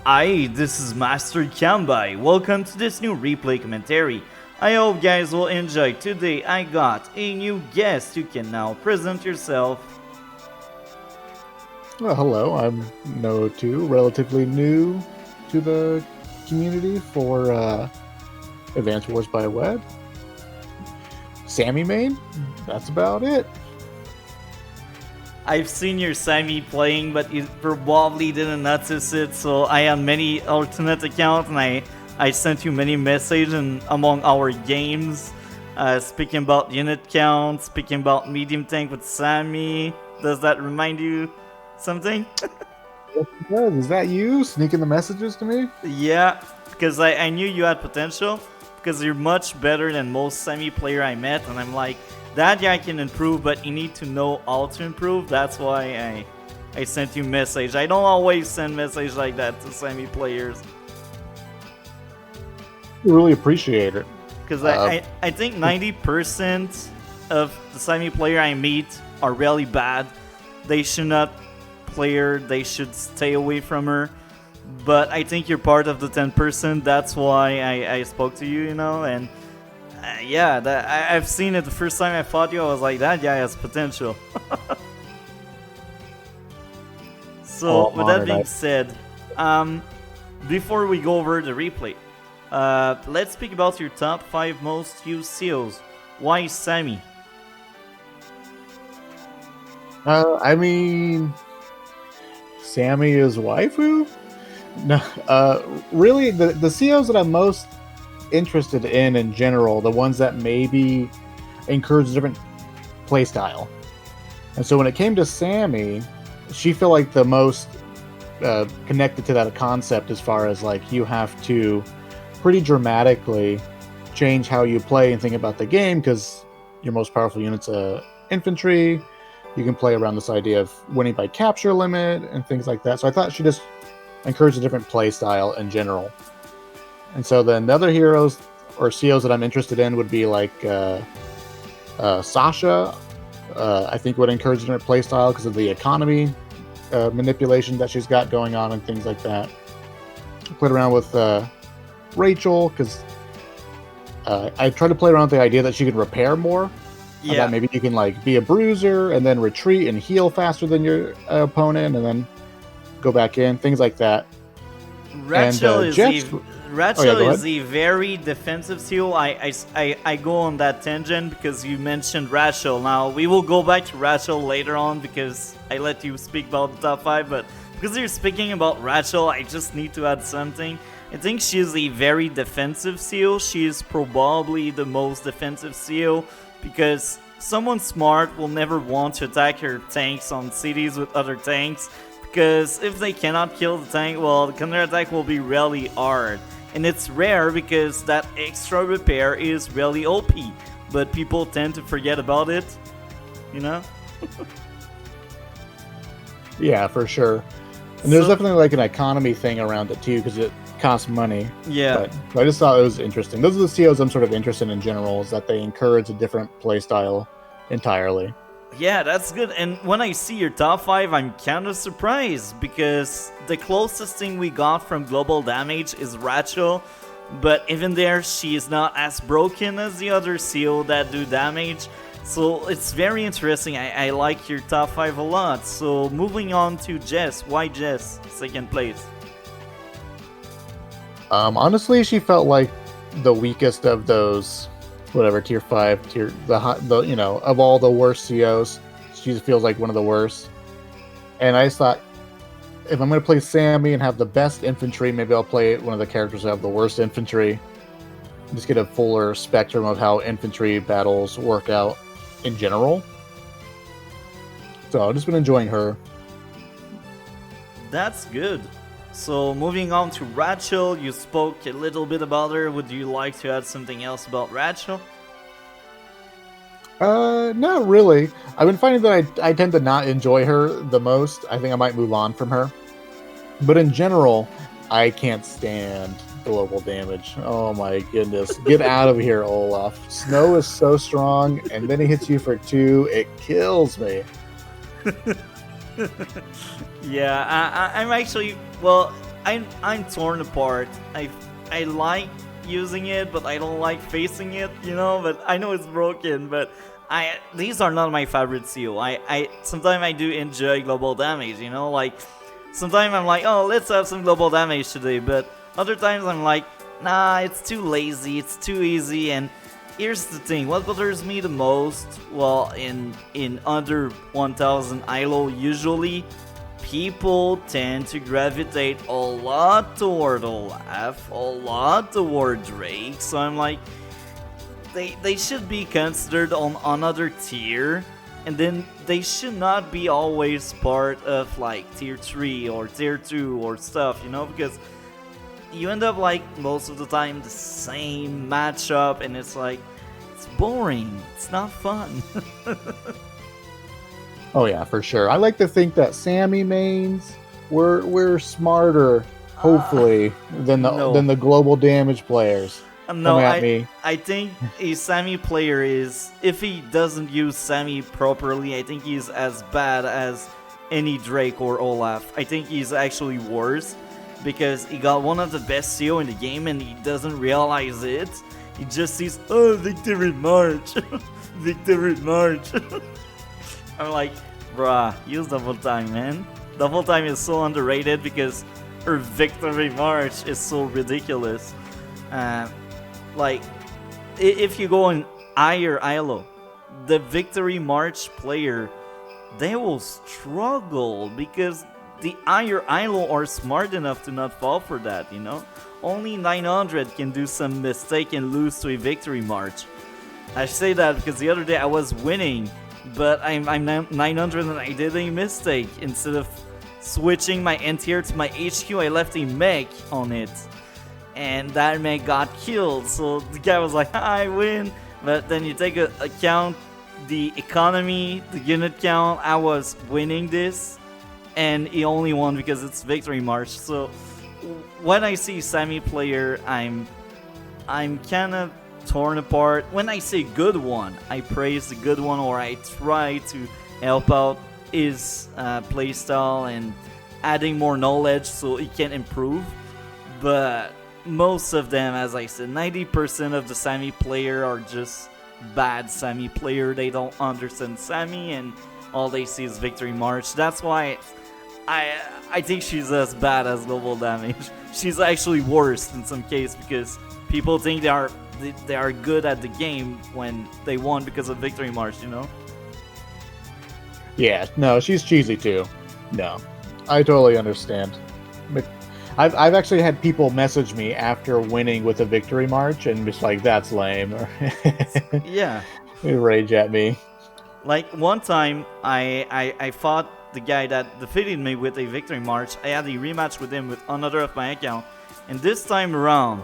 Hi, this is Master Kambai. Welcome to this new replay commentary. I hope you guys will enjoy. Today I got a new guest. You can now present yourself. Well, hello, I'm NO02, relatively new to the community for Advanced Wars by Web. Sammy main, that's about it. I've seen your Sammy playing, but you probably didn't notice it. So I had many alternate accounts, and I sent you many messages among our games, speaking about unit count, speaking about medium tank with Sammy. Does that remind you something? Yes, it does. Is that you sneaking the messages to me? Yeah, because I knew you had potential, because you're much better than most Sammy player I met, and I'm like, that guy can improve, but you need to know how to improve. That's why I sent you message. I don't always send message like that to Sammy players. I really appreciate it. Because I think 90% of the Sammy player I meet are really bad. They should not play her. They should stay away from her. But I think you're part of the 10%. That's why I spoke to you, and yeah, I've seen it the first time I fought you. I was like, that guy has potential. So, with that being said, before we go over the replay, let's speak about your top 5 most used seals. Why Sammy? I mean, Sammy is waifu? No, really, the COs that I'm most interested in general, the ones that maybe encourage a different playstyle. And so when it came to Sammy, she felt like the most connected to that concept, as far as like you have to pretty dramatically change how you play and think about the game, because your most powerful unit's infantry. You can play around this idea of winning by capture limit and things like that. So I thought she just encouraged a different play style in general. And so then the other heroes or COs that I'm interested in would be like Sasha. I think would encourage a different play style because of the economy manipulation that she's got going on and things like that. I played around with Rachel because I tried to play around with the idea that she could repair more. Yeah. Maybe you can like be a bruiser and then retreat and heal faster than your opponent and then go back in, things like that. Rachel is a very defensive seal. I go on that tangent because you mentioned Rachel. Now, we will go back to Rachel later on because I let you speak about the top 5, but because you're speaking about Rachel, I just need to add something. I think she is a very defensive seal. She is probably the most defensive seal because someone smart will never want to attack her tanks on cities with other tanks, because if they cannot kill the tank, well, the counter attack will be really hard. And it's rare because that extra repair is really OP, but people tend to forget about it, Yeah, for sure. And there's definitely like an economy thing around it too, because it costs money. Yeah. But I just thought it was interesting. Those are the COs I'm sort of interested in general, is that they encourage a different playstyle entirely. Yeah, that's good. And when I see your top 5, I'm kind of surprised because the closest thing we got from global damage is Rachel, but even there, she is not as broken as the other CO that do damage. So it's very interesting. I like your top 5 a lot. So moving on to Jess. Why Jess? Second place. Honestly, she felt like the weakest of those, whatever, tier 5, the of all the worst COs, she just feels like one of the worst. And I just thought, if I'm going to play Sammy and have the best infantry, maybe I'll play one of the characters that have the worst infantry. Just get a fuller spectrum of how infantry battles work out in general. So I've just been enjoying her. That's good. So moving on to Rachel, you spoke a little bit about her. Would you like to add something else about Rachel? Not really. I've been finding that I tend to not enjoy her the most. I think I might move on from her. But in general, I can't stand global damage. Oh my goodness. Get out of here, Olaf. Snow is so strong, and then he hits you for 2. It kills me. Yeah, I'm actually, well, I'm torn apart. I like using it, but I don't like facing it, but I know it's broken, but these are not my favorite seal. I sometimes I do enjoy global damage, like sometimes I'm like, oh, let's have some global damage today, but other times I'm like, nah, it's too lazy, it's too easy. And here's the thing, what bothers me the most, well, in under 1000 ILO, usually people tend to gravitate a lot toward Olaf, a lot toward Drake, so I'm like, they should be considered on another tier, and then they should not be always part of like tier 3 or tier 2 or stuff, because you end up like most of the time the same matchup, and it's like, it's boring, it's not fun. Oh yeah, for sure. I like to think that Sammy mains we're smarter, hopefully, than the global damage players. No, I think a Sammy player is, if he doesn't use Sammy properly, I think he's as bad as any Drake or Olaf. I think he's actually worse, because he got one of the best CO in the game and he doesn't realize it. He just sees, oh, Victory March, Victory March. I'm like, bruh, use double time, man. Double time is so underrated because her Victory March is so ridiculous. Like, if you go in higher ILO, the Victory March player, they will struggle because the higher ILO are smart enough to not fall for that, Only 900 can do some mistake and lose to a Victory March. I say that because the other day I was winning, but I'm 900 and I did a mistake. Instead of switching my NTR to my HQ, I left a mech on it. And that mech got killed, so the guy was like, I win. But then you take account the economy, the unit count, I was winning this, and he only won because it's Victory March. So when I see Sammy player, I'm kind of torn apart. When I say good one, I praise the good one, or I try to help out his playstyle and adding more knowledge so he can improve. But most of them, as I said, 90% of the Sammy player are just bad Sammy player. They don't understand Sammy, and all they see is Victory March. That's why I think she's as bad as global damage. She's actually worse in some case because people think they are good at the game when they won because of Victory March, Yeah, no, she's cheesy too. No, I totally understand. I've actually had people message me after winning with a Victory March and just like, that's lame. Yeah. They rage at me. Like one time I fought the guy that defeated me with a Victory March. I had a rematch with him with another of my account, and this time around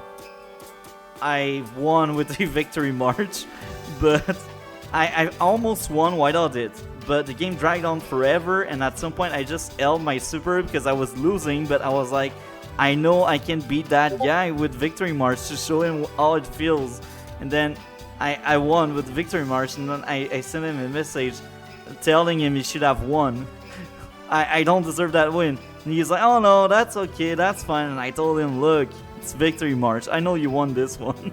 I won with a Victory March, but I almost won without it. But the game dragged on forever, and at some point I just held my super because I was losing, but I was like, I know I can beat that guy with Victory March to show him how it feels. And then I won with Victory March, and then I sent him a message telling him he should have won. I don't deserve that win. And he's like, oh no, that's okay, that's fine. And I told him, look, it's Victory March. I know you won this one.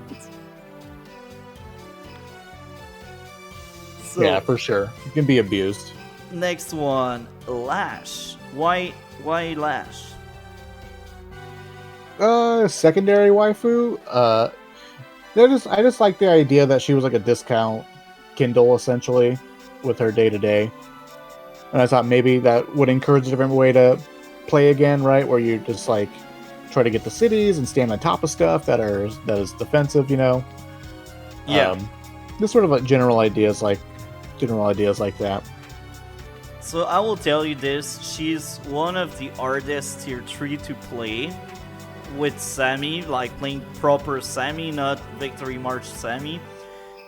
So, yeah, for sure. You can be abused. Next one, Lash. Why Lash? Secondary waifu. I just like the idea that she was like a discount Kindle essentially with her day to day, and I thought maybe that would encourage a different way to play again, right? Where you just like try to get the cities and stand on top of stuff that is defensive, Yeah. Just sort of like general ideas like that. So I will tell you this: she's one of the hardest tier 3 to play with Sammy, like playing proper Sammy, not Victory March Sammy.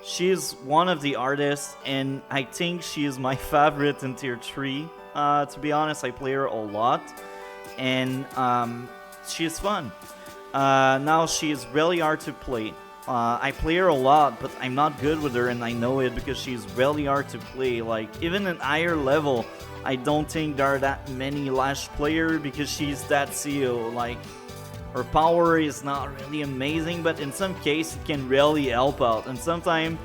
She's one of the hardest, and I think she is my favorite in tier 3. To be honest, I play her a lot, and she's fun. Now she is really hard to play. I play her a lot, but I'm not good with her, and I know it because she's really hard to play. Like, even in higher level, I don't think there are that many Lash players because she's that CEO. Like, her power is not really amazing, but in some cases it can really help out. And sometimes,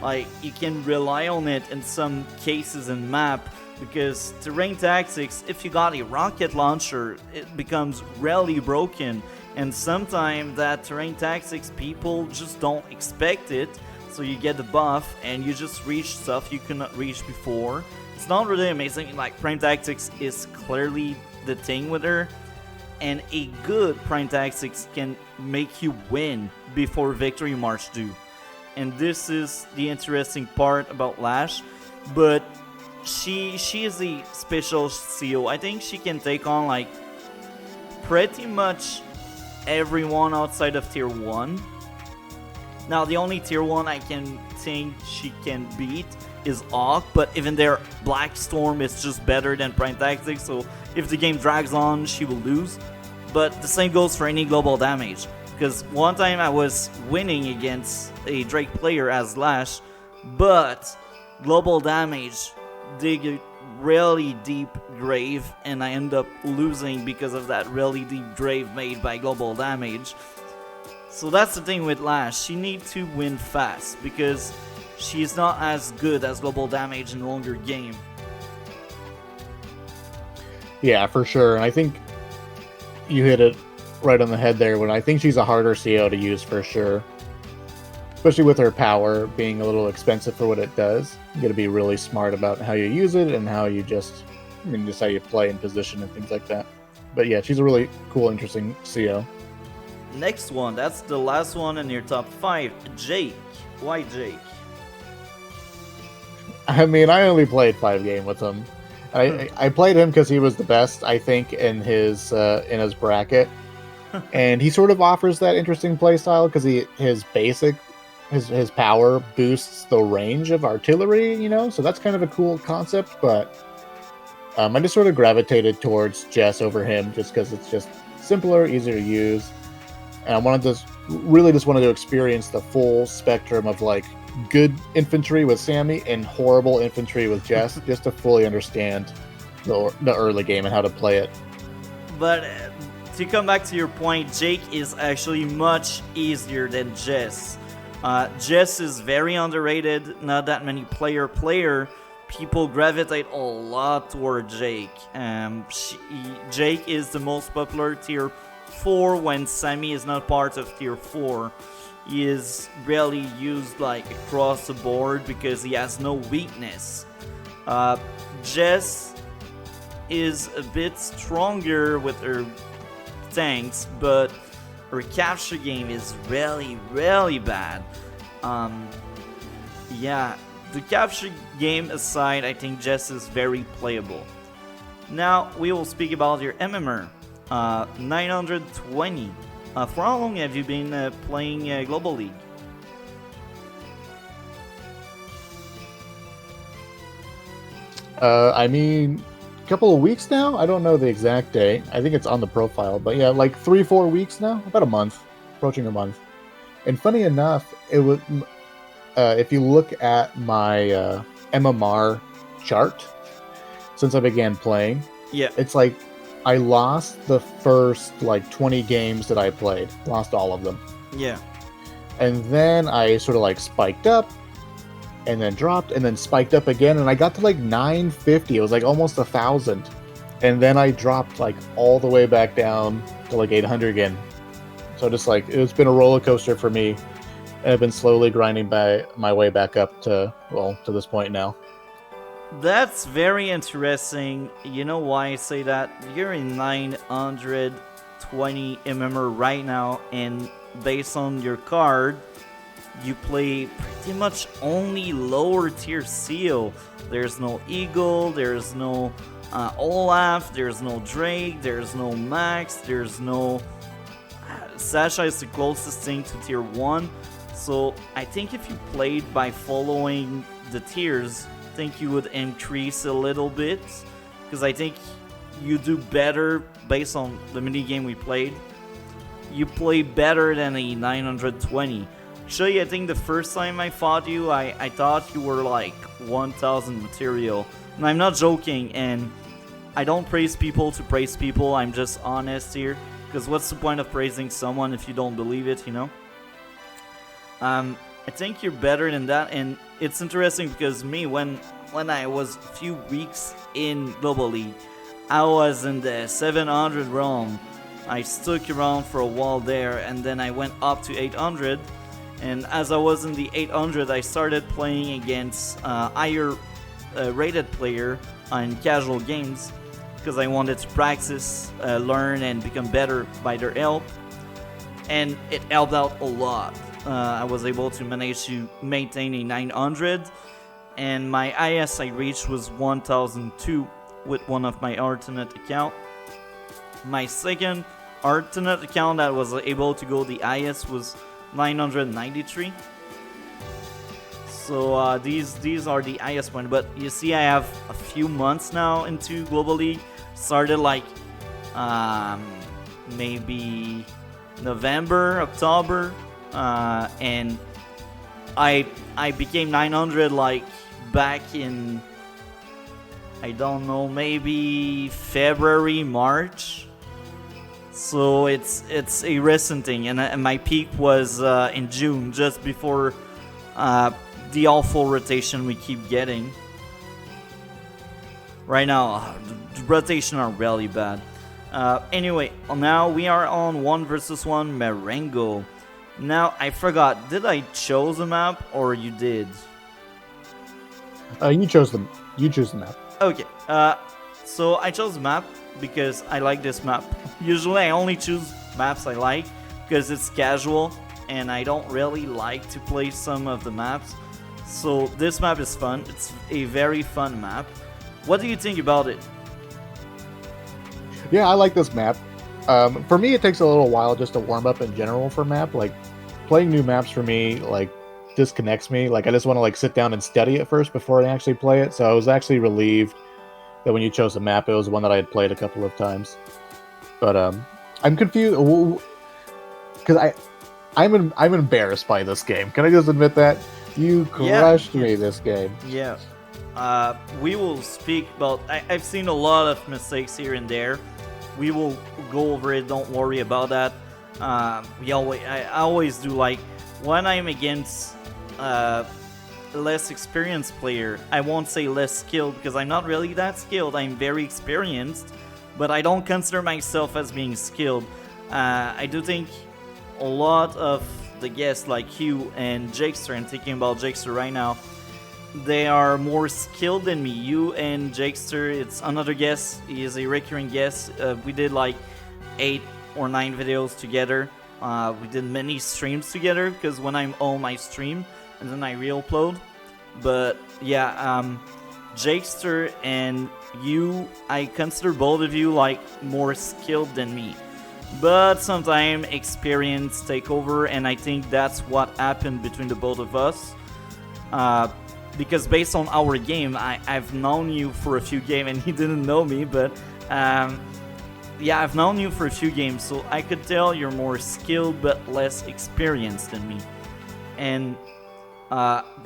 like, you can rely on it in some cases in map, because terrain tactics, if you got a rocket launcher, it becomes really broken. And sometimes that terrain tactics, people just don't expect it, so you get the buff and you just reach stuff you couldn't reach before. It's not really amazing. Like, Prime Tactics is clearly the thing with her, and a good Prime Tactics can make you win before Victory March do. And this is the interesting part about Lash. But she is a special CEO. I think she can take on like pretty much everyone outside of tier 1. Now, the only tier 1 I can think she can beat is Hawk, but even there, Black Storm is just better than Prime Tactics, so if the game drags on, she will lose. But the same goes for any global damage, because one time I was winning against a Drake player as Lash, but global damage dig a really deep grave, and I end up losing because of that really deep grave made by global damage. So that's the thing with Lash, she needs to win fast, because she's not as good as global damage in a longer game. Yeah, for sure. And I think you hit it right on the head there, when I think she's a harder CO to use for sure. Especially with her power being a little expensive for what it does. You gotta be really smart about how you use it and how you just how you play in position and things like that. But yeah, she's a really cool, interesting CO. Next one, that's the last one in your top 5, Jake. Why Jake? I mean, I only played 5 games with him. I played him because he was the best, I think, in his bracket, and he sort of offers that interesting playstyle because his power boosts the range of artillery, so that's kind of a cool concept. But I just sort of gravitated towards Jess over him just because it's just simpler, easier to use, and I wanted to experience the full spectrum of like good infantry with Sammy and horrible infantry with Jess, just to fully understand the early game and how to play it. But to come back to your point, Jake is actually much easier than Jess. Jess is very underrated, not that many player. People gravitate a lot toward Jake. Jake is the most popular tier 4 when Sammy is not part of tier 4. He is really used like across the board because he has no weakness. Jess is a bit stronger with her tanks, but her capture game is really, really bad. Yeah, the capture game aside, I think Jess is very playable. Now we will speak about your MMR. 920. For how long have you been playing Global League? I mean, a couple of weeks now. I don't know the exact day. I think it's on the profile, but yeah, like 3-4 weeks now. About a month, approaching a month. And funny enough, it was if you look at my MMR chart since I began playing, yeah, it's like I lost the first like 20 games that I played. Lost all of them. Yeah. And then I sort of like spiked up and then dropped and then spiked up again. And I got to like 950. It was like almost 1,000. And then I dropped like all the way back down to like 800 again. So just like, it's been a roller coaster for me. And I've been slowly grinding my way back up to this point now. That's very interesting. You know why I say that? You're in 920 MMR right now, and based on your card, you play pretty much only lower tier seal. There's no Eagle, there's no Olaf, there's no Drake, there's no Max, there's no... Sasha is the closest thing to tier 1. So I think if you played by following the tiers, I think you would increase a little bit, because I think you do better based on the minigame we played. You play better than a 920. Actually, I think the first time I fought you, I thought you were like 1000 material. And I'm not joking, and I don't praise people to praise people. I'm just honest here, because what's the point of praising someone if you don't believe it, you know? I think you're better than that, and it's interesting because me, when I was a few weeks in Global League, I was in the 700 realm. I stuck around for a while there, and then I went up to 800. And as I was in the 800, I started playing against higher rated player on casual games because I wanted to practice, learn, and become better by their help. And it helped out a lot. I was able to manage to maintain a 900, and my IS I reached was 1002 with one of my alternate account. My second alternate account that was able to go the highest was 993. So these are the highest point. But you see, I have a few months now into Global League. Started like maybe November, October, and I became 900 like back in, I don't know, maybe February, March. So it's a recent thing, and my peak was in June, just before the awful rotation we keep getting. Right now, the rotation are really bad. Anyway, now we are on 1 versus 1 Marengo. Now, I forgot, did I choose a map or you did? You chose the map. Okay, so I chose the map because I like this map. Usually I only choose maps I like because it's casual and I don't really like to play some of the maps. So this map is fun. It's a very fun map. What do you think about it? Yeah, I like this map. For me, it takes a little while just to warm up in general for map. Like, playing new maps for me, like, disconnects me. Like, I just want to, like, sit down and study it first before I actually play it. So I was actually relieved that when you chose the map, it was one that I had played a couple of times. But I'm confused because I'm embarrassed by this game. Can I just admit that? You crushed me this game. Yeah. We will speak about. I've seen a lot of mistakes here and there. We will go over it. Don't worry about that. I always do, like, when I'm against less experienced player. I won't say less skilled because I'm not really that skilled. I'm very experienced, but I don't consider myself as being skilled. I do think a lot of the guests like you and Jakester, and thinking about Jakester right now, they are more skilled than me. You and Jakester, it's another guest. He is a recurring guest. We did like 8 or 9 videos together. We did many streams together because when I'm home I stream and then I re-upload. But yeah, Jakester and you, I consider both of you like more skilled than me. But sometimes experience take over, and I think that's what happened between the both of us. Because based on our game, I've known you for a few games, and he didn't know me, but yeah, I've known you for a few games, so I could tell you're more skilled but less experienced than me. And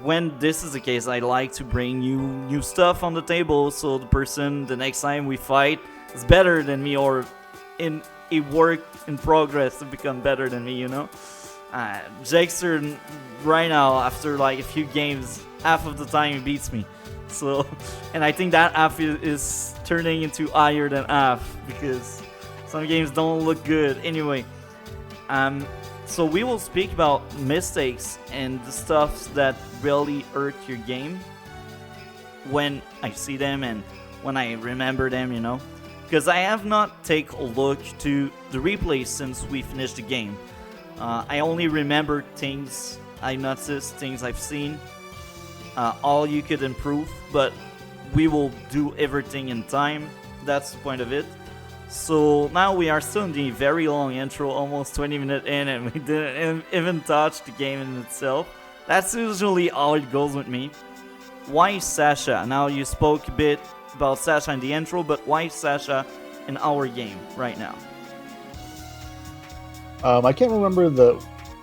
when this is the case, I like to bring you new stuff on the table, so the person the next time we fight is better than me, or in a work in progress to become better than me, you know? Jakester right now, after like a few games, half of the time he beats me. So, and I think that half is turning into higher than half because some games don't look good. Anyway, so we will speak about mistakes and the stuff that really hurt your game when I see them and when I remember them, you know? Because I have not taken a look to the replays since we finished the game. I only remember things I noticed, things I've seen, all you could improve, but we will do everything in time. That's the point of it. So now we are still in the very long intro, almost 20 minutes in, and we didn't even touch the game in itself. That's usually how it goes with me. Why Sasha? Now you spoke a bit about Sasha in the intro, but why Sasha in our game right now? I can't remember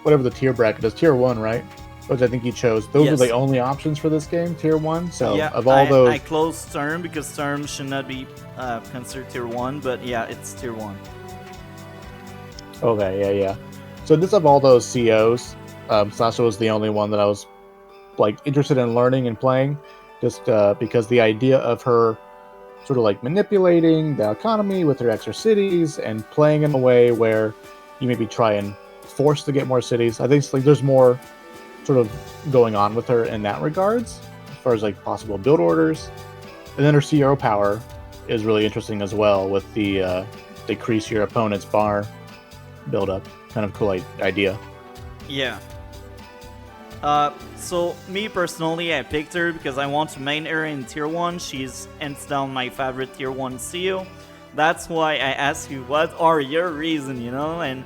whatever the tier bracket is. Tier 1, right? which I think you chose. Those were the only options for this game, Tier 1. So yeah, of all those... I closed Term because Term should not be considered Tier 1, but yeah, it's Tier 1. Okay, yeah. So just of all those COs, Sasha was the only one that I was like interested in learning and playing, just because the idea of her sort of like manipulating the economy with her extra cities and playing in a way where you maybe try and force to get more cities. I think like there's more sort of going on with her in that regards, as far as like possible build orders. And then her CRO power is really interesting as well, with the decrease your opponent's bar build up. Kind of cool idea. Yeah. So me personally, I picked her because I want to main her in Tier 1. She's hands down my favorite Tier 1 CO. That's why I asked you, what are your reasons, you know? And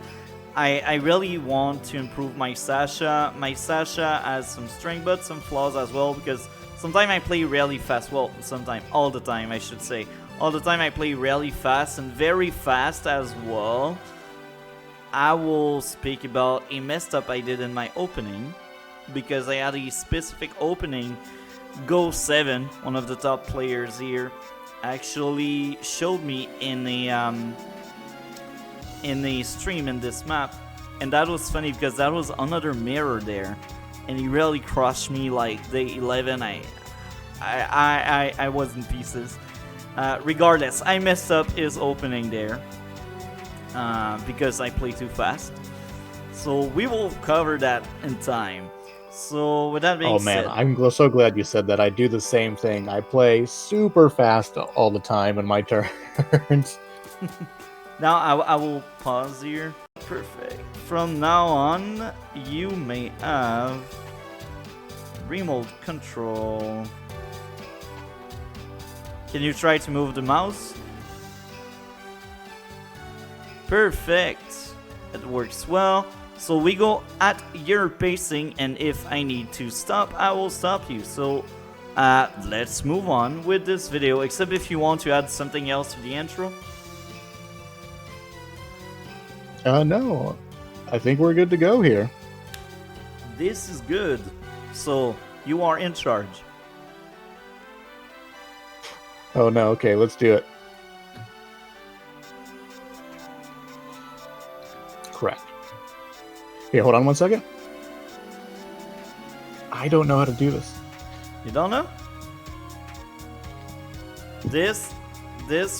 I really want to improve my Sasha. My Sasha has some strength, but some flaws as well, because sometimes I play really fast. Well, sometimes, all the time, I should say. All the time I play really fast, and very fast as well. I will speak about a messed up I did in my opening, because I had a specific opening. Go 7, one of the top players here, actually showed me in a stream in this map, and that was funny because that was another mirror there, and he really crushed me like day 11. I was in pieces. Regardless, I messed up his opening there because I play too fast. So we will cover that in time. So with that being said... Oh man, I'm so glad you said that. I do the same thing. I play super fast all the time in my turns. Now I will pause here. Perfect. From now on, you may have remote control. Can you try to move the mouse? Perfect. It works well. So we go at your pacing, and if I need to stop, I will stop you. So let's move on with this video, except if you want to add something else to the intro. No. I think we're good to go here. This is good. So you are in charge. Oh no, okay, let's do it. Correct. Here, hold on 1 second. I don't know how to do this. You don't know? This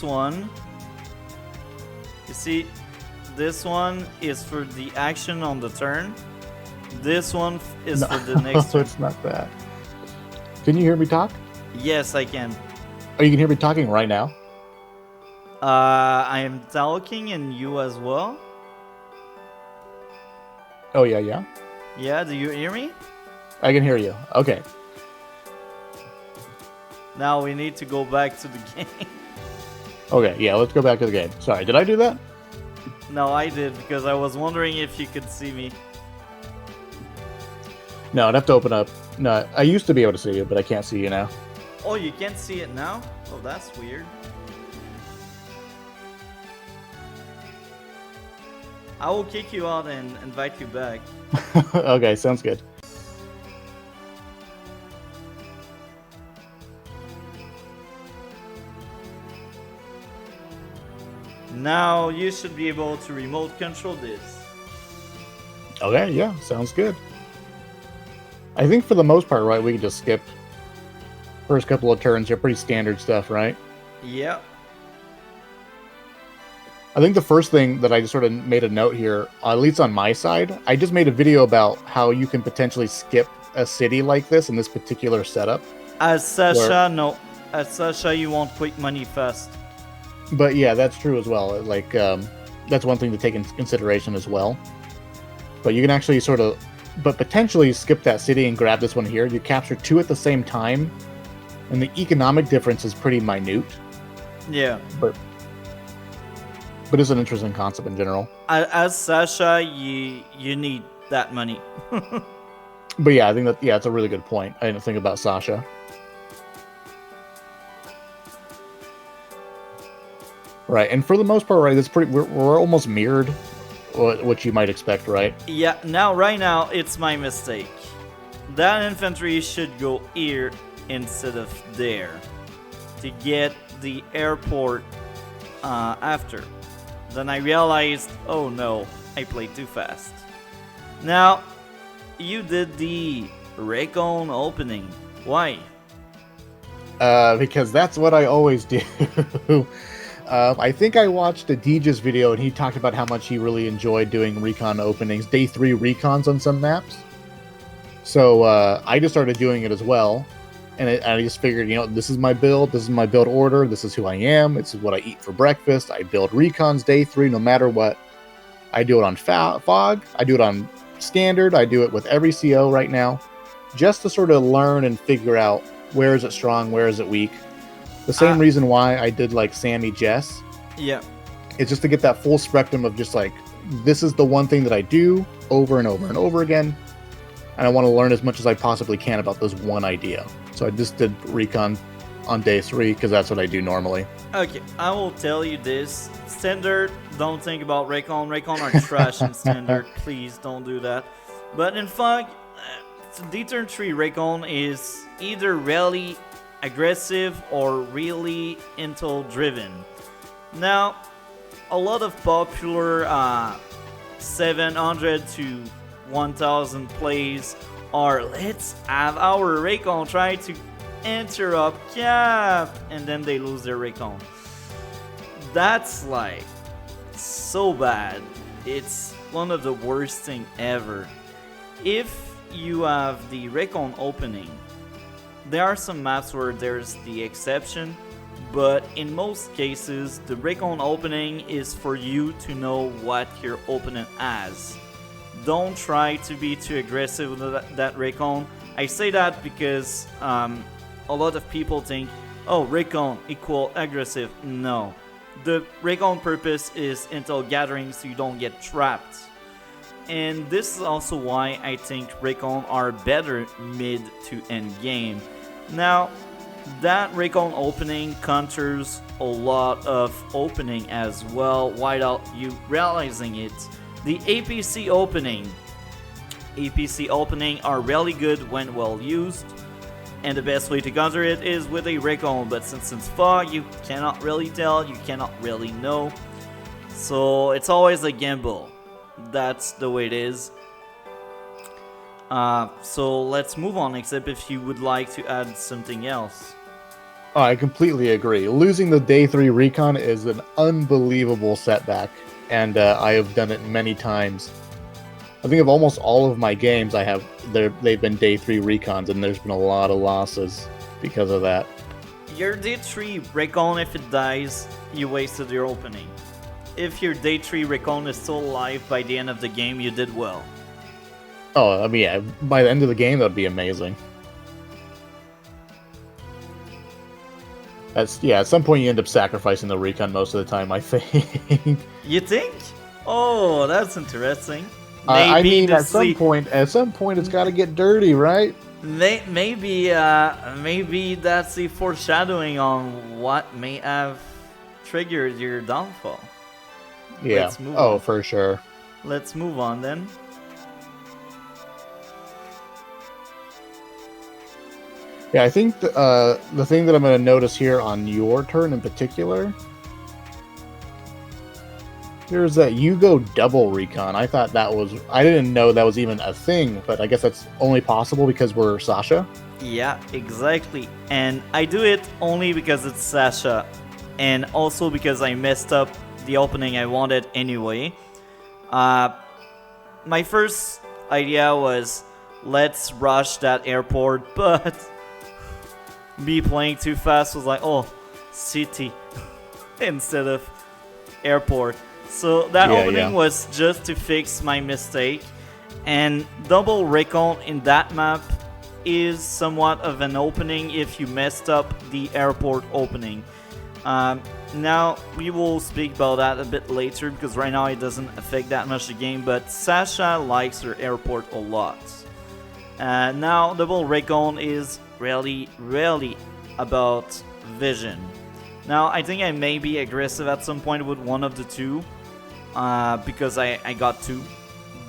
one, you see, this one is for the action on the turn. This one is for the next turn. It's not that. Can you hear me talk? Yes, I can. Oh, you can hear me talking right now? I am talking, and you as well. Oh, yeah? Yeah, do you hear me? I can hear you. Okay. Now we need to go back to the game. Okay, yeah, let's go back to the game. Sorry, did I do that? No, I did, because I was wondering if you could see me. No, I'd have to open up. No, I used to be able to see you, but I can't see you now. Oh, you can't see it now? Oh, that's weird. I will kick you out and invite you back. Okay, sounds good. Now you should be able to remote control this. Okay, yeah, sounds good. I think for the most part, right, we can just skip first couple of turns. They're pretty standard stuff, right? Yeah. I think the first thing that I just sort of made a note here, at least on my side, I just made a video about how you can potentially skip a city like this in this particular setup. As Sasha, no. As Sasha, you won't quick money fast. But yeah, that's true as well. Like, that's one thing to take into consideration as well. But you can actually sort of, but potentially skip that city and grab this one here. You capture 2 at the same time, and the economic difference is pretty minute. Yeah. But it's an interesting concept in general. As Sasha, you need that money. But yeah, I think that, yeah, it's a really good point. I didn't think about Sasha. Right, and for the most part, right, it's pretty. We're almost mirrored, what you might expect, right? Yeah. Now, right now, it's my mistake. that infantry should go here instead of there to get the airport after. Then I realized, oh no, I played too fast. Now, you did the Recon opening. Why? Because that's what I always do. I think I watched a DJ's video and he talked about how much he really enjoyed doing recon openings, day 3 recons on some maps. So I just started doing it as well. And I just figured, this is my build. This is my build order. This is who I am. This is what I eat for breakfast. I build recons day 3 no matter what. I do it on fog. I do it on standard. I do it with every CO right now. Just to sort of learn and figure out where is it strong, where is it weak. The same reason why I did like Sammy Jess. Yeah. It's just to get that full spectrum of just like, this is the one thing that I do over and over and over again. And I want to learn as much as I possibly can about this one idea. So I just did recon on day 3 because that's what I do normally. Okay, I will tell you this. Standard, don't think about Recon. Recon are trash in Standard. Please don't do that. But in fact, D-turn 3 Recon is either really aggressive or really intel driven. Now, a lot of popular 700 to 1000 plays are let's have our Recon try to interrupt Cap, and then they lose their Recon. That's like so bad. It's one of the worst thing ever. If you have the Recon opening, there are some maps where there's the exception, but in most cases the Recon opening is for you to know what your opponent has. Don't try to be too aggressive with that Recon. I say that because a lot of people think, oh, Recon equal aggressive. No. The Recon purpose is intel gathering so you don't get trapped. And this is also why I think Recon are better mid to end game. Now, that Recon opening counters a lot of opening as well without you realizing it. The APC opening are really good when well used, and the best way to counter it is with a Recon, but since it's fog, you cannot really tell, you cannot really know, so it's always a gamble. That's the way it is. So let's move on, except if you would like to add something else. Oh, I completely agree. Losing the day 3 recon is an unbelievable setback, and I have done it many times. I think of almost all of my games they've been day 3 recons, and there's been a lot of losses because of that. Your day 3 recon, if it dies, you wasted your opening. If your day 3 recon is still alive by the end of the game, you did well. Oh, I mean, yeah, by the end of the game, that would be amazing. At some point you end up sacrificing the recon most of the time, I think. You think? Oh, that's interesting. I mean, at some point, it's got to get dirty, right? Maybe that's the foreshadowing on what may have triggered your downfall. Yeah. Oh, for sure. Let's move on then. Yeah, I think the thing that I'm going to notice here on your turn in particular, here's that you go double recon. I didn't know that was even a thing, but I guess that's only possible because we're Sasha. Yeah, exactly. And I do it only because it's Sasha, and also because I messed up the opening I wanted anyway. My first idea was let's rush that airport, but me playing too fast was like, oh, city instead of airport. So that opening was just to fix my mistake. And double recon in that map is somewhat of an opening if you messed up the airport opening. Now, we will speak about that a bit later because right now it doesn't affect that much the game, but Sasha likes her airport a lot. Now, double recon is really about vision. Now, I think I may be aggressive at some point with one of the two because I got two.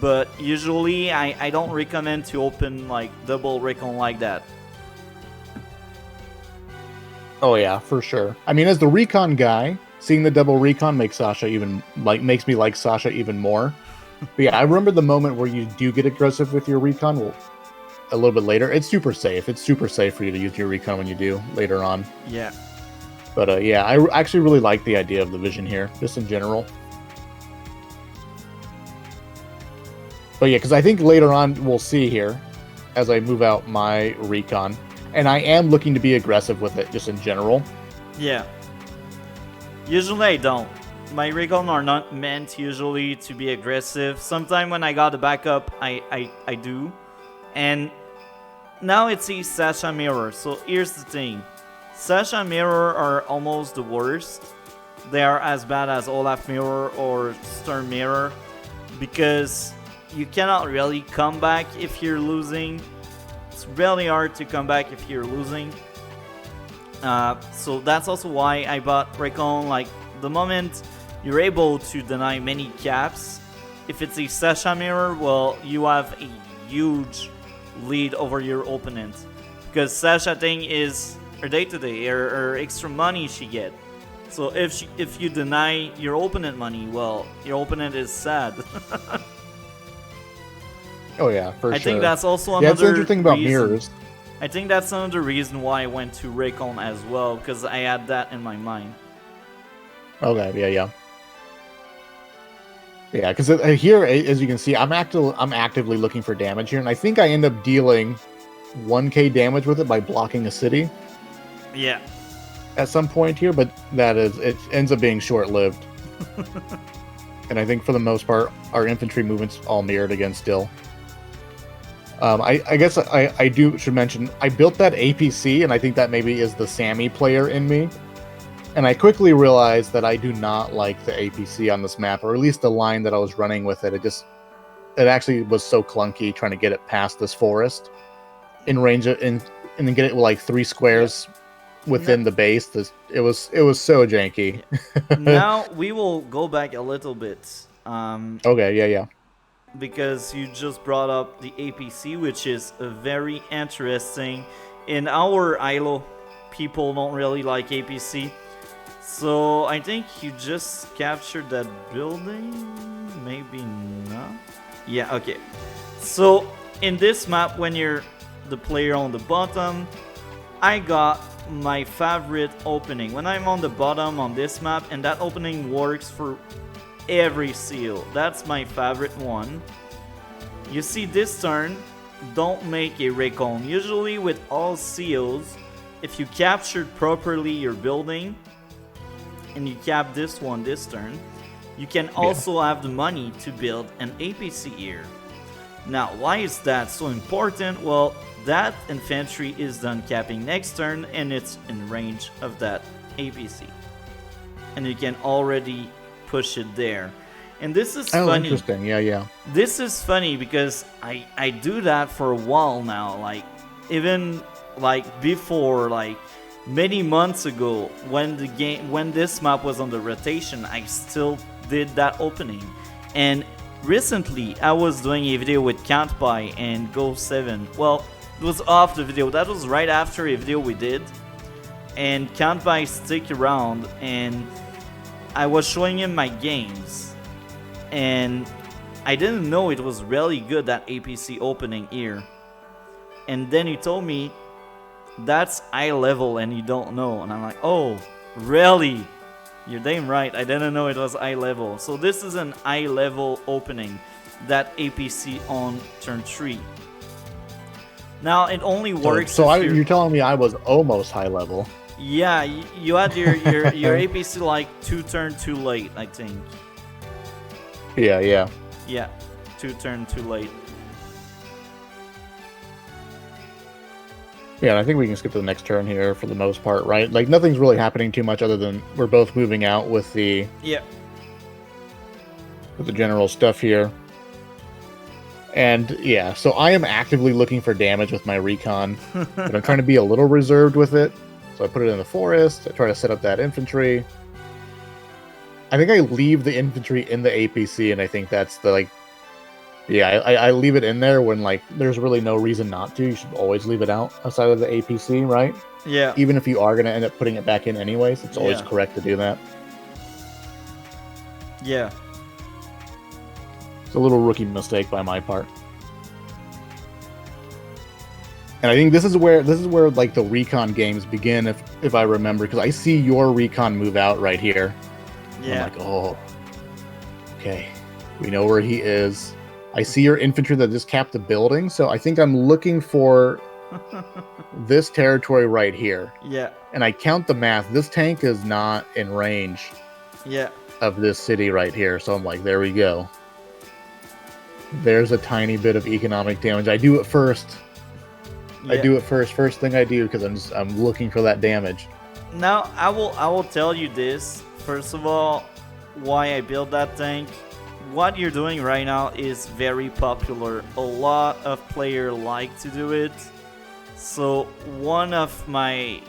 but usually I don't recommend to open like double recon like that. Oh yeah, for sure. I mean, as the recon guy, seeing the double recon makes me like Sasha even more. But yeah, I remember the moment where you do get aggressive with your recon. Well, a little bit later, it's super safe. It's super safe for you to use your recon when you do later on. Yeah. But yeah, I actually really like the idea of the vision here, just in general. But yeah, because I think later on we'll see here, as I move out my recon, and I am looking to be aggressive with it, just in general. Yeah. Usually I don't. My recon are not meant usually to be aggressive. Sometimes when I got the backup, I do. And now it's a Sasha mirror. So here's the thing. Sasha mirror are almost the worst. They are as bad as Olaf mirror or Stern mirror, because you cannot really come back if you're losing. It's really hard to come back if you're losing. So that's also why I bought Recon. Like, the moment you're able to deny many caps, if it's a Sasha mirror, well, you have a huge lead over your opponent, because Sasha thing is her day-to-day, her extra money she get. So if you deny your opponent money, well, your opponent is sad. Oh yeah, for sure. I think that's also another it's interesting about reason. Mirrors. I think that's another reason why I went to Recon as well, because I had that in my mind. Okay, yeah. Yeah, because here, as you can see, I'm actively looking for damage here, and I think I end up dealing 1k damage with it by blocking a city. Yeah. At some point here, but it ends up being short-lived. And I think for the most part, our infantry movements all mirrored again still. I guess I should mention, I built that APC, and I think that maybe is the Sammy player in me. And I quickly realized that I do not like the APC on this map, or at least the line that I was running with it. It actually was so clunky trying to get it past this forest in range and then get it with like 3 squares within the base. It was so janky. Now we will go back a little bit. Okay, yeah. Because you just brought up the APC, which is very interesting. In our ILO, people don't really like APC. So I think you just captured that building? Maybe not? Yeah, okay. So in this map, when you're the player on the bottom, I got my favorite opening. When I'm on the bottom on this map, and that opening works for every seal. That's my favorite one. You see, this turn, don't make a recon. Usually with all seals, if you captured properly your building and you cap this one this turn, you can also have the money to build an APC here. Now, why is that so important? Well, that infantry is done capping next turn, and it's in range of that APC. And you can already push it there. And this is funny. Interesting. Yeah. This is funny because I do that for a while now. Like, even like before, like many months ago, when this map was on the rotation, I still did that opening. And recently, I was doing a video with Can't Buy and Go7. Well, it was off the video. That was right after a video we did. And Can't Buy stick around, and I was showing him my games. And I didn't know it was really good, that APC opening here. And then he told me, that's eye level and you don't know. And I'm like, oh, really? You're damn right. I didn't know it was eye level. So this is an eye level opening, that APC on turn 3. Now it only works. So you're telling me I was almost high level? Yeah, you had your APC like 2 turns too late, I think. Yeah. Yeah, 2 turns too late. Yeah, and I think we can skip to the next turn here for the most part, right? Like, nothing's really happening too much other than we're both moving out with the general stuff here. And yeah, so I am actively looking for damage with my recon, but I'm trying to be a little reserved with it. So I put it in the forest. I try to set up that infantry. I think I leave the infantry in the APC, and I think that's Yeah, I leave it in there when like there's really no reason not to. You should always leave it out outside of the APC, right? Yeah. Even if you are going to end up putting it back in anyways, it's always correct to do that. Yeah. It's a little rookie mistake by my part. And I think this is where like the recon games begin, if I remember, because I see your recon move out right here. Yeah. I'm like, oh, okay, we know where he is. I see your infantry that just capped the building, so I think I'm looking for this territory right here. Yeah. And I count the math. This tank is not in range. Yeah. Of this city right here, so I'm like, there we go. There's a tiny bit of economic damage. I do it first. Yeah. I do it first thing I do, because I'm looking for that damage. Now I will tell you this. First of all, why I built that tank. What you're doing right now is very popular. A lot of players like to do it. So one of my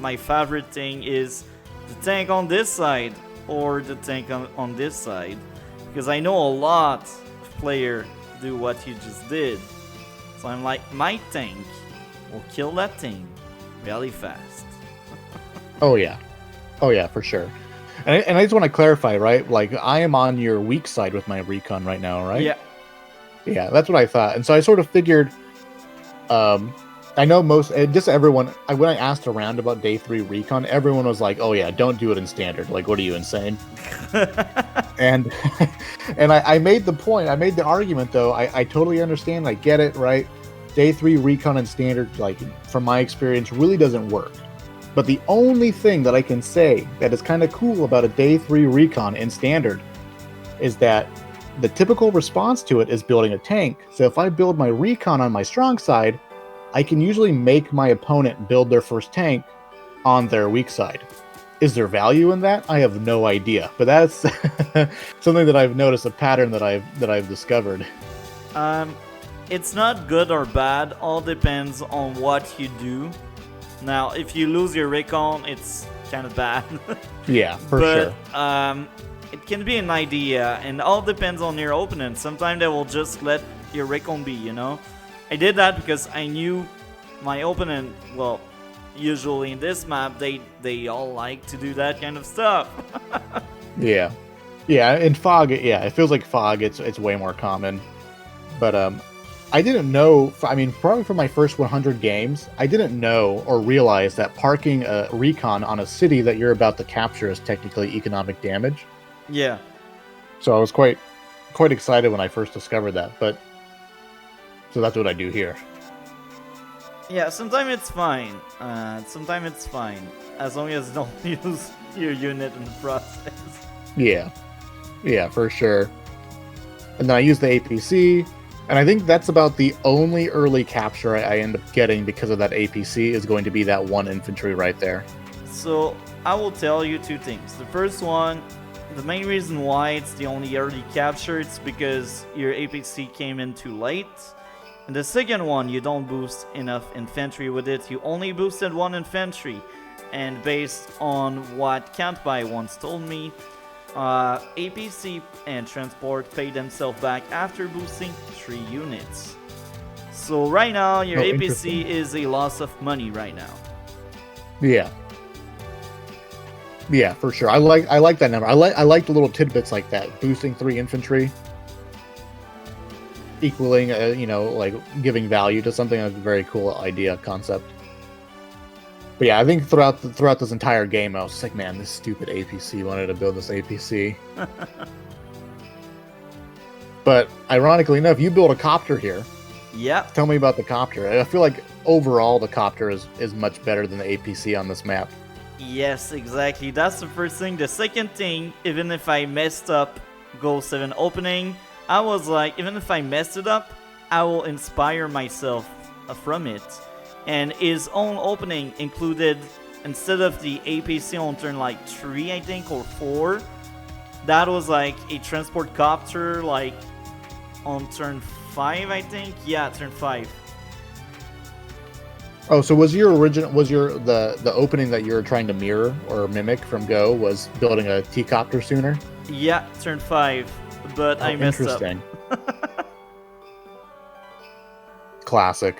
favorite thing is the tank on this side or the tank on this side, because I know a lot of players do what you just did. So I'm like, my tank will kill that thing really fast. Oh yeah, for sure. And I just want to clarify, right? Like, I am on your weak side with my recon right now, right? Yeah, that's what I thought. And so I sort of figured, I know everyone, when I asked around about day 3 recon, everyone was like, oh yeah, don't do it in standard. Like, what are you, insane? and I made the point, I made the argument, though. I totally understand, I get it, right? Day 3 recon in standard, like, from my experience, really doesn't work. But the only thing that I can say that is kind of cool about a day 3 recon in standard is that the typical response to it is building a tank. So if I build my recon on my strong side, I can usually make my opponent build their first tank on their weak side. Is there value in that? I have no idea, but that's something that I've noticed, a pattern that I've discovered. It's not good or bad. All depends on what you do. Now, if you lose your recon, it's kind of bad. Yeah, for sure. It can be an idea, and all depends on your opponent. Sometimes they will just let your recon be, you know? I did that because I knew my opponent, well, usually in this map, they all like to do that kind of stuff. Yeah. Yeah, in Fog, it feels like Fog, it's way more common. But, I didn't know, I mean, probably for my first 100 games, I didn't know or realize that parking a recon on a city that you're about to capture is technically economic damage. Yeah. So I was quite excited when I first discovered that, but so that's what I do here. Yeah, sometimes it's fine. Sometimes it's fine, as long as you don't use your unit in the process. Yeah. Yeah, for sure. And then I use the APC. And I think that's about the only early capture I end up getting because of that APC is going to be that one infantry right there. So I will tell you 2 things. The first one, the main reason why it's the only early capture, it's because your APC came in too late. And the second one, you don't boost enough infantry with it. You only boosted 1 infantry. And based on what Countby once told me, APC and transport pay themselves back after boosting 3 units. So right now your APC is a loss of money right now. Yeah. Yeah, for sure. I like that number. I like the little tidbits like that. Boosting 3 infantry, equaling like giving value to something. That's a very cool idea, concept. But yeah, I think throughout this entire game, I was just like, man, this stupid APC wanted to build this APC. But ironically enough, you build a copter here. Yep. Tell me about the copter. I feel like overall the copter is much better than the APC on this map. Yes, exactly. That's the first thing. The second thing, even if I messed up Goal 7 opening, I was like, even if I messed it up, I will inspire myself from it. And his own opening included, instead of the APC on turn like 3, I think, or 4, that was like a transport copter like on turn 5, I think. Yeah, turn 5. Oh, so was the opening that you were trying to mirror or mimic from Go was building a T-copter sooner? Yeah, turn 5, but I messed up. Interesting. Classic.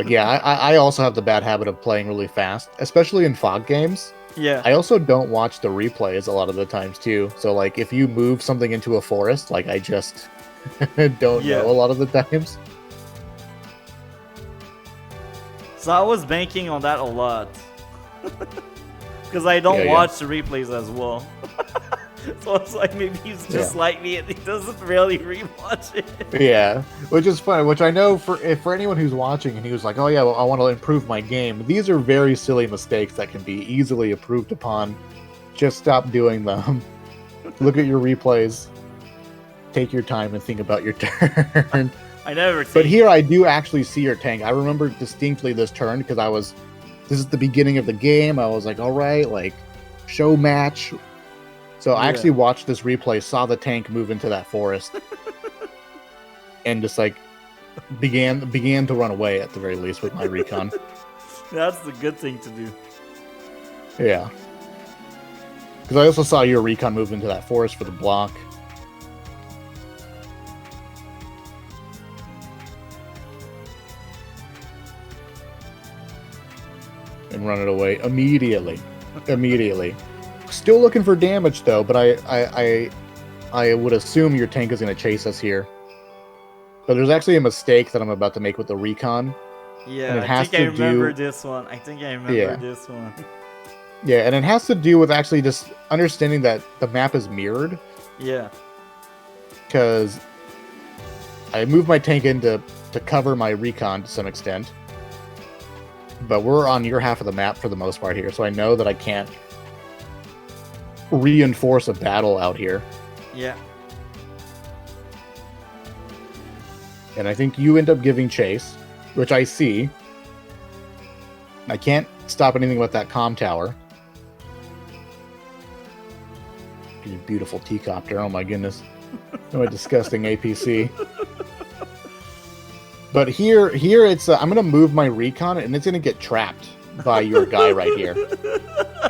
Yeah, I also have the bad habit of playing really fast, especially in fog games. Yeah. I also don't watch the replays a lot of the times too. So like if you move something into a forest, like I just don't know a lot of the times. So I was banking on that a lot. Because I don't watch the replays as well. So it's like maybe he's just like me and he doesn't really rewatch it. Yeah, which is funny. Which I know for anyone who's watching and he was like, "Oh yeah, well, I want to improve my game." These are very silly mistakes that can be easily improved upon. Just stop doing them. Look at your replays. Take your time and think about your turn. I never. But here I do actually see your tank. I remember distinctly this turn because this is the beginning of the game. I was like, all right, like show match. So I actually watched this replay, saw the tank move into that forest, and just like began to run away at the very least with my recon. That's the good thing to do. Yeah. Because I also saw your recon move into that forest for the block. And run it away immediately. Still looking for damage though, but I would assume your tank is going to chase us here. But there's actually a mistake that I'm about to make with the recon. Yeah, I think I remember this one. Yeah, and it has to do with actually just understanding that the map is mirrored. Yeah. Because I moved my tank in to cover my recon to some extent. But we're on your half of the map for the most part here, so I know that I can't reinforce a battle out here. Yeah. And I think you end up giving chase, which I see. I can't stop anything with that comm tower. You beautiful T-copter, oh my goodness. What a disgusting APC. But here it's I'm going to move my recon and it's going to get trapped by your guy right here.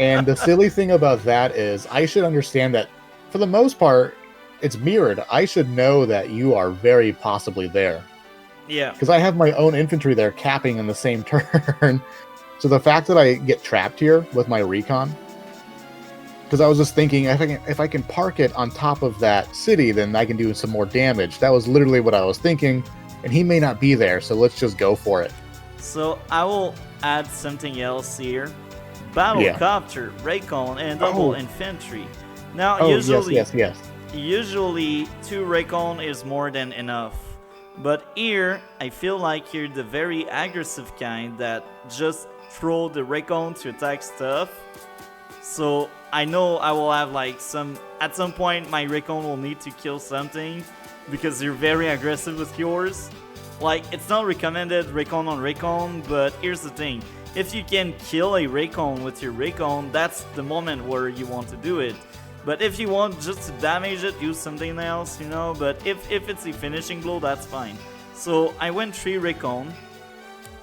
And the silly thing about that is I should understand that for the most part it's mirrored. I should know that you are very possibly there. Yeah. Because I have my own infantry there capping in the same turn. So the fact that I get trapped here with my recon, because I was just thinking if I can park it on top of that city, then I can do some more damage. That was literally what I was thinking. And he may not be there, so let's just go for it. So I will add something else here. Battlecopter, Raycon, and double infantry. Now, usually 2 Raycon is more than enough. But here, I feel like you're the very aggressive kind that just throw the Raycon to attack stuff. So I know I will have like at some point my Raycon will need to kill something. Because you're very aggressive with yours. Like, it's not recommended Raycon on Raycon, but here's the thing. If you can kill a Raycon with your Raycon, that's the moment where you want to do it. But if you want just to damage it, use something else, you know. But if it's a finishing blow, that's fine. So I went 3 Raycon.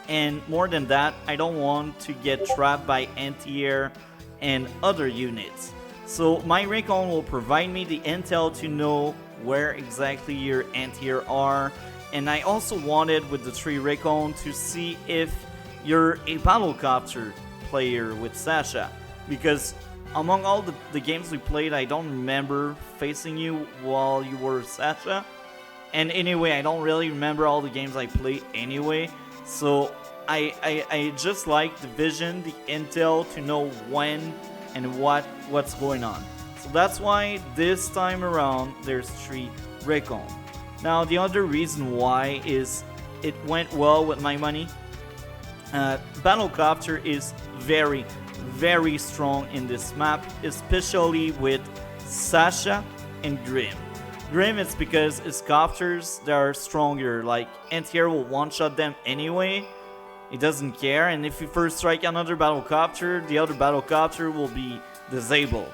And more than that, I don't want to get trapped by anti-air and other units. So my Raycon will provide me the intel to know where exactly your anti-air are, and I also wanted with the 3 Raycon to see if you're a battlecopter player with Sasha, because among all the games we played, I don't remember facing you while you were Sasha, and anyway, I don't really remember all the games I played anyway, so I just like the vision, the intel to know when and what's going on. So that's why this time around there's 3 Raycon. Now the other reason why is it went well with my money. Battlecopter is very, very strong in this map, especially with Sasha and Grim. Grim is because his copters, they are stronger, like anti-air will one-shot them anyway. He doesn't care, and if you first strike another battlecopter, the other battlecopter will be disabled.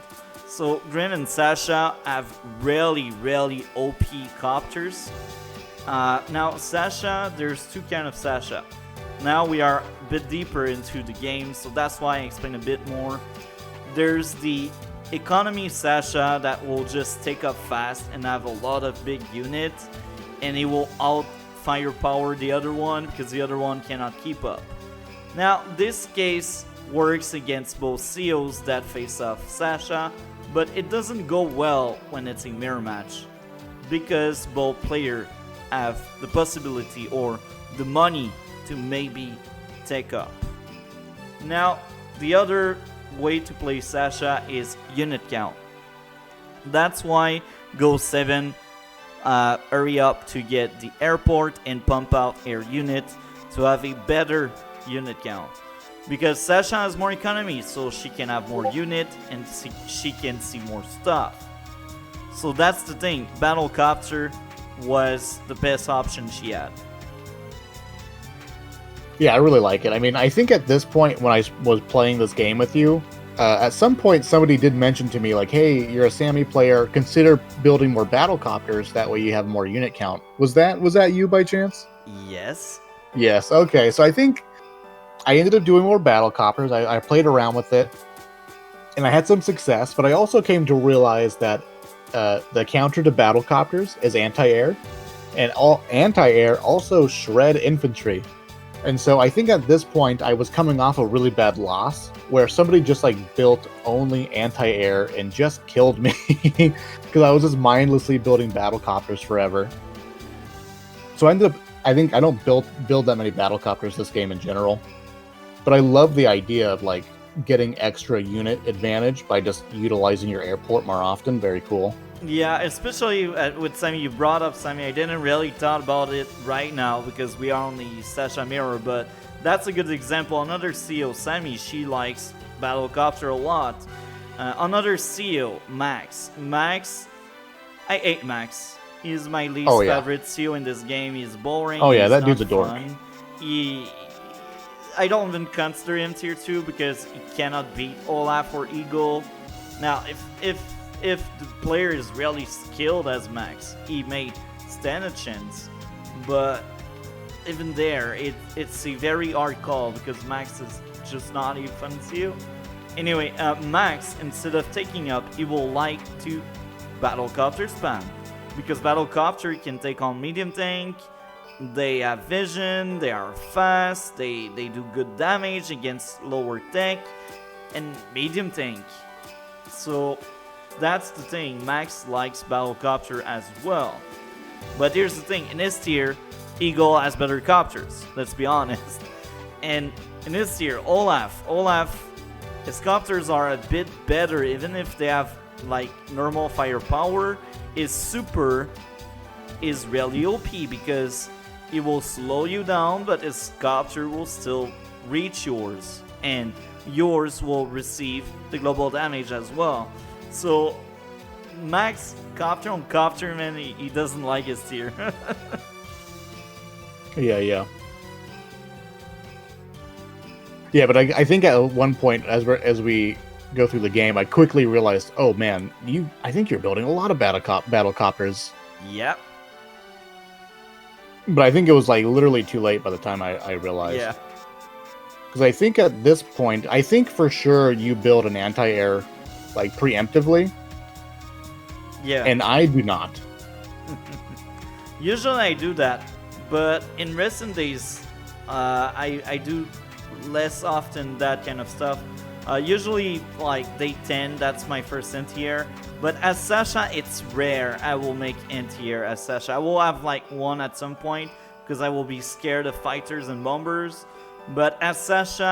So Grim and Sasha have really, really OP copters. Now Sasha, there's 2 kinds of Sasha. Now we are a bit deeper into the game, so that's why I explain a bit more. There's the economy Sasha that will just take up fast and have a lot of big units, and it will firepower the other one because the other one cannot keep up. Now, this case works against both CEOs that face off Sasha, but it doesn't go well when it's a mirror match because both players have the possibility or the money to maybe take up. Now, the other way to play Sasha is unit count. That's why Go 7 hurry up to get the airport and pump out air unit to have a better unit count. Because Sasha has more economy, so she can have more unit and she can see more stuff. So that's the thing. Battlecopter was the best option she had. Yeah, I really like it. I mean, I think at this point when I was playing this game with you, at some point somebody did mention to me, like, hey, you're a Sammy player, consider building more battlecopters, that way you have more unit count. Was that you by chance? Yes. Yes, okay. So I think I ended up doing more battlecopters. I played around with it, and I had some success, but I also came to realize that the counter to battlecopters is anti-air, and all anti-air also shred infantry. And so I think at this point I was coming off a really bad loss where somebody just like built only anti-air and just killed me because I was just mindlessly building battlecopters forever. So I think I don't build that many battlecopters this game in general, but I love the idea of like getting extra unit advantage by just utilizing your airport more often. Very cool. Yeah, especially with Sammy, you brought up Sammy. I didn't really thought about it right now because we are on the Sasha mirror, but that's a good example. Another CEO, Sammy, she likes Battlecopter a lot. Another CEO, Max. Max, I hate Max. He's my least favorite CEO in this game. He's boring. Oh yeah, that dude's a dork. I don't even consider him tier 2 because he cannot beat Olaf or Eagle. Now, if the player is really skilled as Max, he may stand a chance. But even there, it's a very hard call because Max is just not a fun CEO. Anyway, Max, instead of taking up, he will like to Battlecopter spam. Because Battlecopter can take on medium tank, they have vision, they are fast, they do good damage against lower tech, and medium tank. So that's the thing, Max likes Battlecopter as well. But here's the thing, in his tier, Eagle has better copters, let's be honest. And in his tier, Olaf, his copters are a bit better, even if they have like normal firepower. His super is really OP because it will slow you down, but his copter will still reach yours, and yours will receive the global damage as well. So Max copter on copter, man, he doesn't like his tier. Yeah, but I think at one point as we go through the game, I quickly realized, oh man, I think you're building a lot of battlecopters. Yep. But I think it was like literally too late by the time I realized. Yeah. Because I think at this point, I think for sure you build an anti-air like preemptively. Yeah. And I do not. Usually I do that, but in recent days, I do less often that kind of stuff. Usually, like, day 10, that's my first anti-air. But as Sasha, it's rare I will make anti-air as Sasha. I will have, like, one at some point, because I will be scared of fighters and bombers. But as Sasha,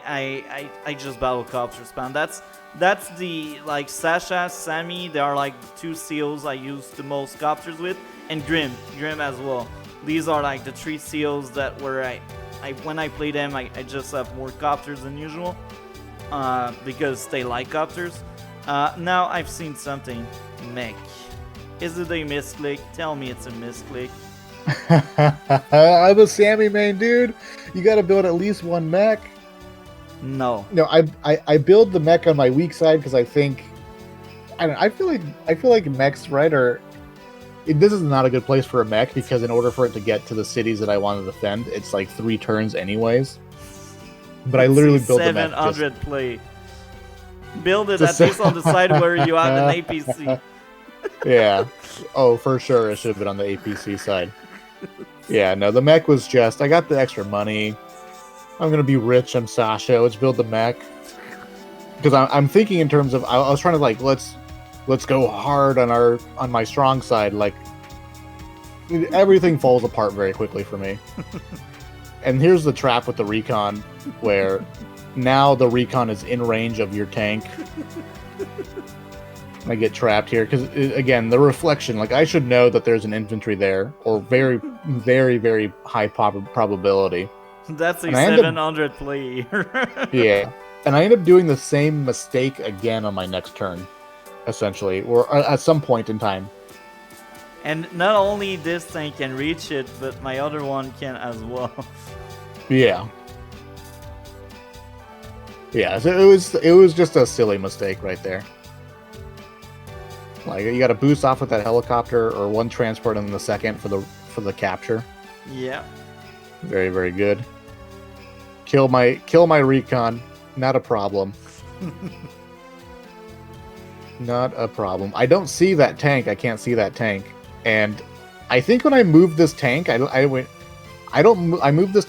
I just Battlecopter spam. That's the, like, Sasha, Sammy, they are, like, two seals I use the most copters with. And Grim as well. These are, like, the three seals that where when I play them, I just have more copters than usual. Because they like copters. Now I've seen something. Mech. Is it a misclick? Tell me it's a misclick. I'm a Sammy main, dude. You gotta build at least one mech. No, I build the mech on my weak side because I think I feel like mechs, right, this is not a good place for a mech because in order for it to get to the cities that I want to defend, it's like 3 turns anyways. But I literally built the mech. 700 play. Build it at least on the side where you have an APC. Yeah. Oh, for sure. It should have been on the APC side. Yeah, no, the mech was just, I got the extra money. I'm going to be rich. I'm Sasha. Let's build the mech. Because I'm thinking in terms of, I was trying to like, let's go hard on my strong side. Like, everything falls apart very quickly for me. And here's the trap with the recon, where now the recon is in range of your tank. I get trapped here because, again, the reflection. Like, I should know that there's an infantry there, or very, very, very high probability. That's a 700 play. Yeah, and I end up doing the same mistake again on my next turn, essentially, or at some point in time. And not only this tank can reach it, but my other one can as well. Yeah. Yeah, so it was just a silly mistake right there. Like, you got to boost off with that helicopter or one transport and then the second for the capture. Yeah. Very, very good. Kill my recon. Not a problem. Not a problem. I don't see that tank. I can't see that tank. And I think when I moved this tank, I moved this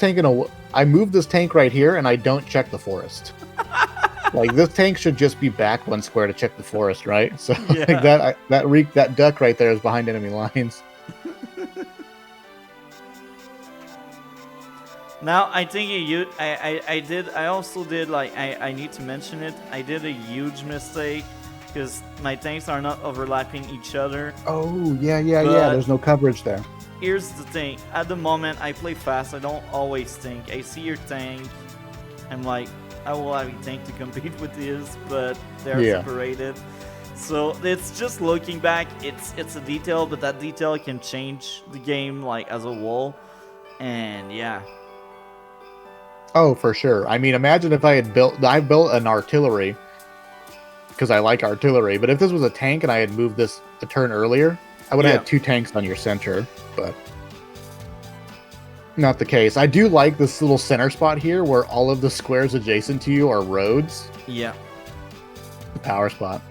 tank right here, and I don't check the forest. Like, this tank should just be back one square to check the forest, right? So yeah. Like that duck right there is behind enemy lines. Now I think I also did, like, I need to mention it. I did a huge mistake because my tanks are not overlapping each other. Oh yeah. There's no coverage there. Here's the thing. At the moment, I play fast. I don't always think. I see your tank. I'm like, I will have a tank to compete with this, but they're separated. So it's just looking back. It's a detail, but that detail can change the game, like, as a whole. And yeah. Oh, for sure. I mean, imagine if I built an artillery because I like artillery. But if this was a tank and I had moved this a turn earlier, I would have had 2 tanks on your center. But not the case. I do like this little center spot here where all of the squares adjacent to you are roads. Yeah. The power spot.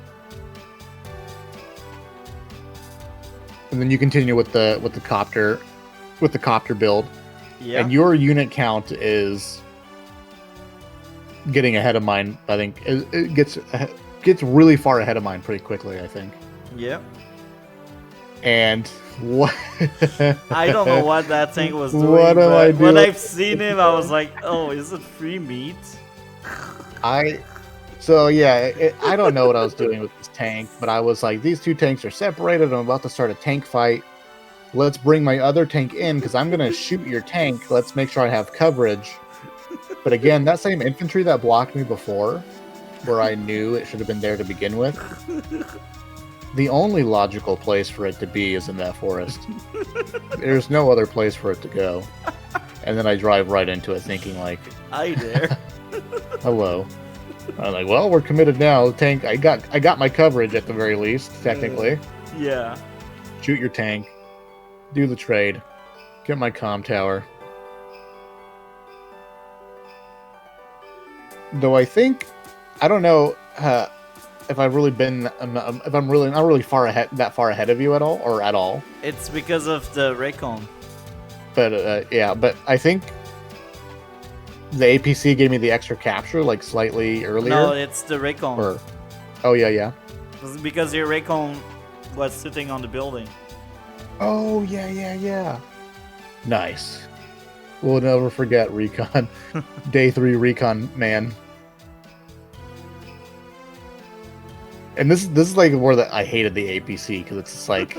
And then you continue with the copter build. Yeah. And your unit count is getting ahead of mine. I think it gets really far ahead of mine pretty quickly, I think. Yeah. And what? I don't know what that tank was doing. What am I doing? When I've seen him, I was like, "Oh, is it free meat?" I don't know what I was doing with this tank, but I was like, these 2 tanks are separated. I'm about to start a tank fight. Let's bring my other tank in because I'm gonna shoot your tank. Let's make sure I have coverage. But again, that same infantry that blocked me before, where I knew it should have been there to begin with. The only logical place for it to be is in that forest. There's no other place for it to go. And then I drive right into it thinking like, hi there. Hello. I'm like, well, we're committed now. The tank, I got my coverage at the very least, technically. Yeah. Shoot your tank. Do the trade. Get my comm tower. Though I don't know if I've really been, if I'm really not really that far ahead of you at all, or at all. It's because of the recon. But yeah, but I think the APC gave me the extra capture like slightly earlier. No, it's the recon. Oh yeah. It's because your recon was sitting on the building. Oh yeah. Nice. We'll never forget recon. Day 3 recon, man. And this is like where I hated the APC because it's just like,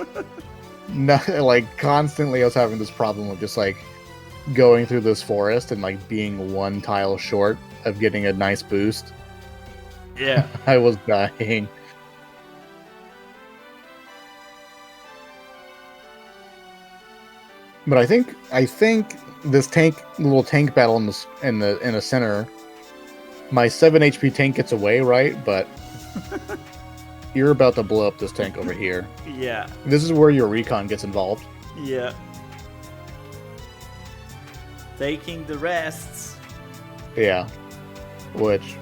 like constantly I was having this problem of just like going through this forest and like being 1 tile short of getting a nice boost. Yeah, I was dying. But I think this little tank battle in the center, my 7 HP tank gets away, right? But you're about to blow up this tank over here. Yeah. This is where your recon gets involved. Yeah. Taking the rests. Yeah. Which,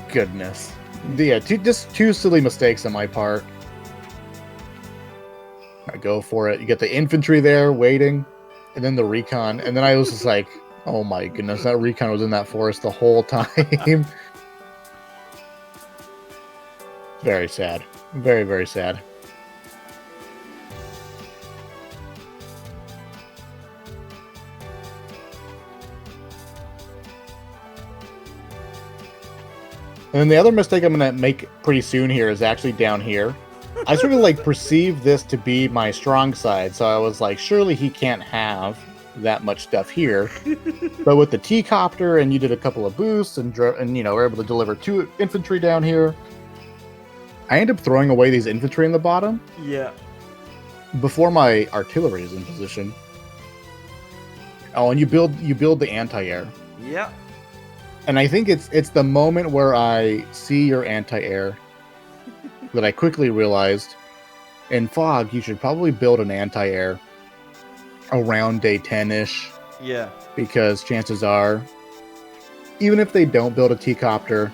goodness. Yeah, just 2 silly mistakes on my part. I go for it. You get the infantry there waiting, and then the recon. And then I was just like, oh my goodness, that recon was in that forest the whole time. Very sad. Very, very sad. And then the other mistake I'm going to make pretty soon here is actually down here. I sort of like perceived this to be my strong side, so I was like, surely he can't have that much stuff here. But with the T-copter, and you did a couple of boosts, and you know, were able to deliver 2 infantry down here, I end up throwing away these infantry in the bottom. Yeah. Before my artillery is in position. Oh, and you build the anti-air. Yeah. And I think it's the moment where I see your anti-air that I quickly realized, in Fog, you should probably build an anti-air around day 10-ish. Yeah. Because chances are, even if they don't build a T-copter,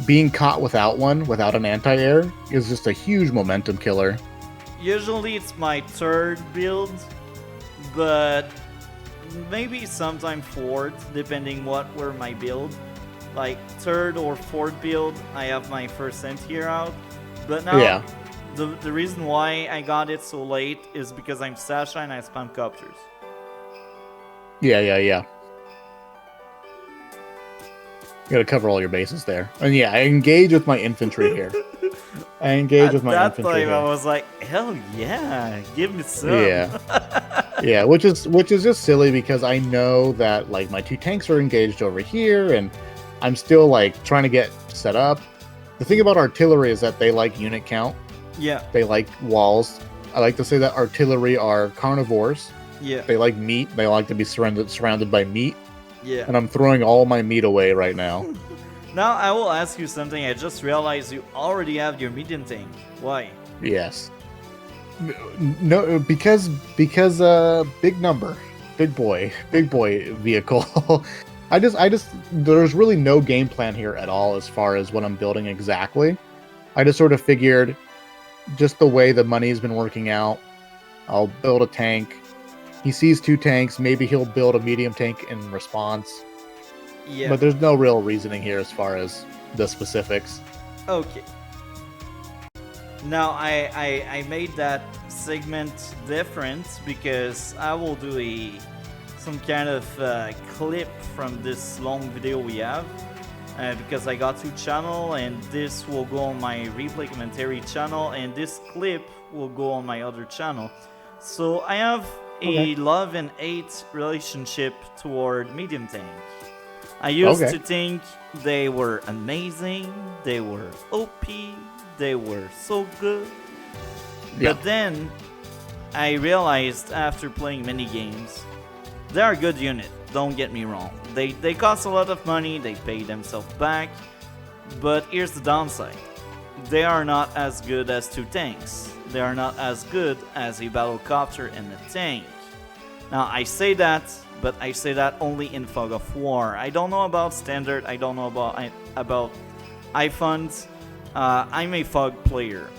being caught without an anti-air, is just a huge momentum killer. Usually it's my 3rd build, but maybe sometime 4th, depending what were my build. Like 3rd or 4th build, I have my first anti-air out. But now, the reason why I got it so late is because I'm Sasha and I spam copters. Yeah. You gotta cover all your bases there. And yeah, I engage with my infantry here. At that time, I was like, hell yeah, give me some. Yeah, which is just silly because I know that like my 2 tanks are engaged over here, and I'm still like trying to get set up. The thing about artillery is that they like unit count. Yeah. They like walls. I like to say that artillery are carnivores. Yeah. They like meat. They like to be surrounded by meat. Yeah. And I'm throwing all my meat away right now. Now I will ask you something. I just realized you already have your medium tank. Why? Yes. No, because big number, big boy vehicle. I just there's really no game plan here at all as far as what I'm building exactly. I just sort of figured, just the way the money's been working out, I'll build a tank. He sees 2 tanks, maybe he'll build a medium tank in response. Yeah. But there's no real reasoning here as far as the specifics. Okay. Now I made that segment different because I will do some kind of clip from this long video we have, because I got 2 channels, and this will go on my replay commentary channel, and this clip will go on my other channel. So I have a love and hate relationship toward medium tank. I used to think they were amazing, they were OP, they were so good. Yeah. But then I realized after playing many games, they are a good unit, don't get me wrong. They cost a lot of money, they pay themselves back, but here's the downside. They are not as good as 2 tanks. They are not as good as a battlecopter and a tank. Now I say that, but I say that only in Fog of War. I don't know about Standard, I don't know about iPhones. I'm a Fog player.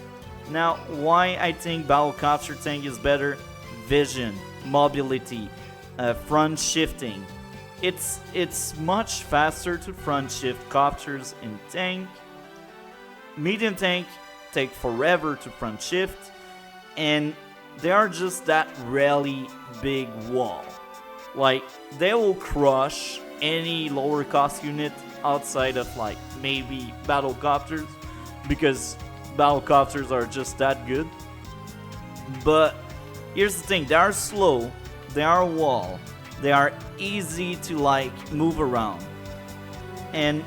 Now, why I think battlecopter tank is better? Vision, mobility, front shifting. It's much faster to front shift copters in tank. Medium tank take forever to front shift, and they are just that really big wall. Like, they will crush any lower cost unit outside of like maybe battlecopters, because battlecopters are just that good. But here's the thing, they are slow, they are a wall, they are easy to like move around. And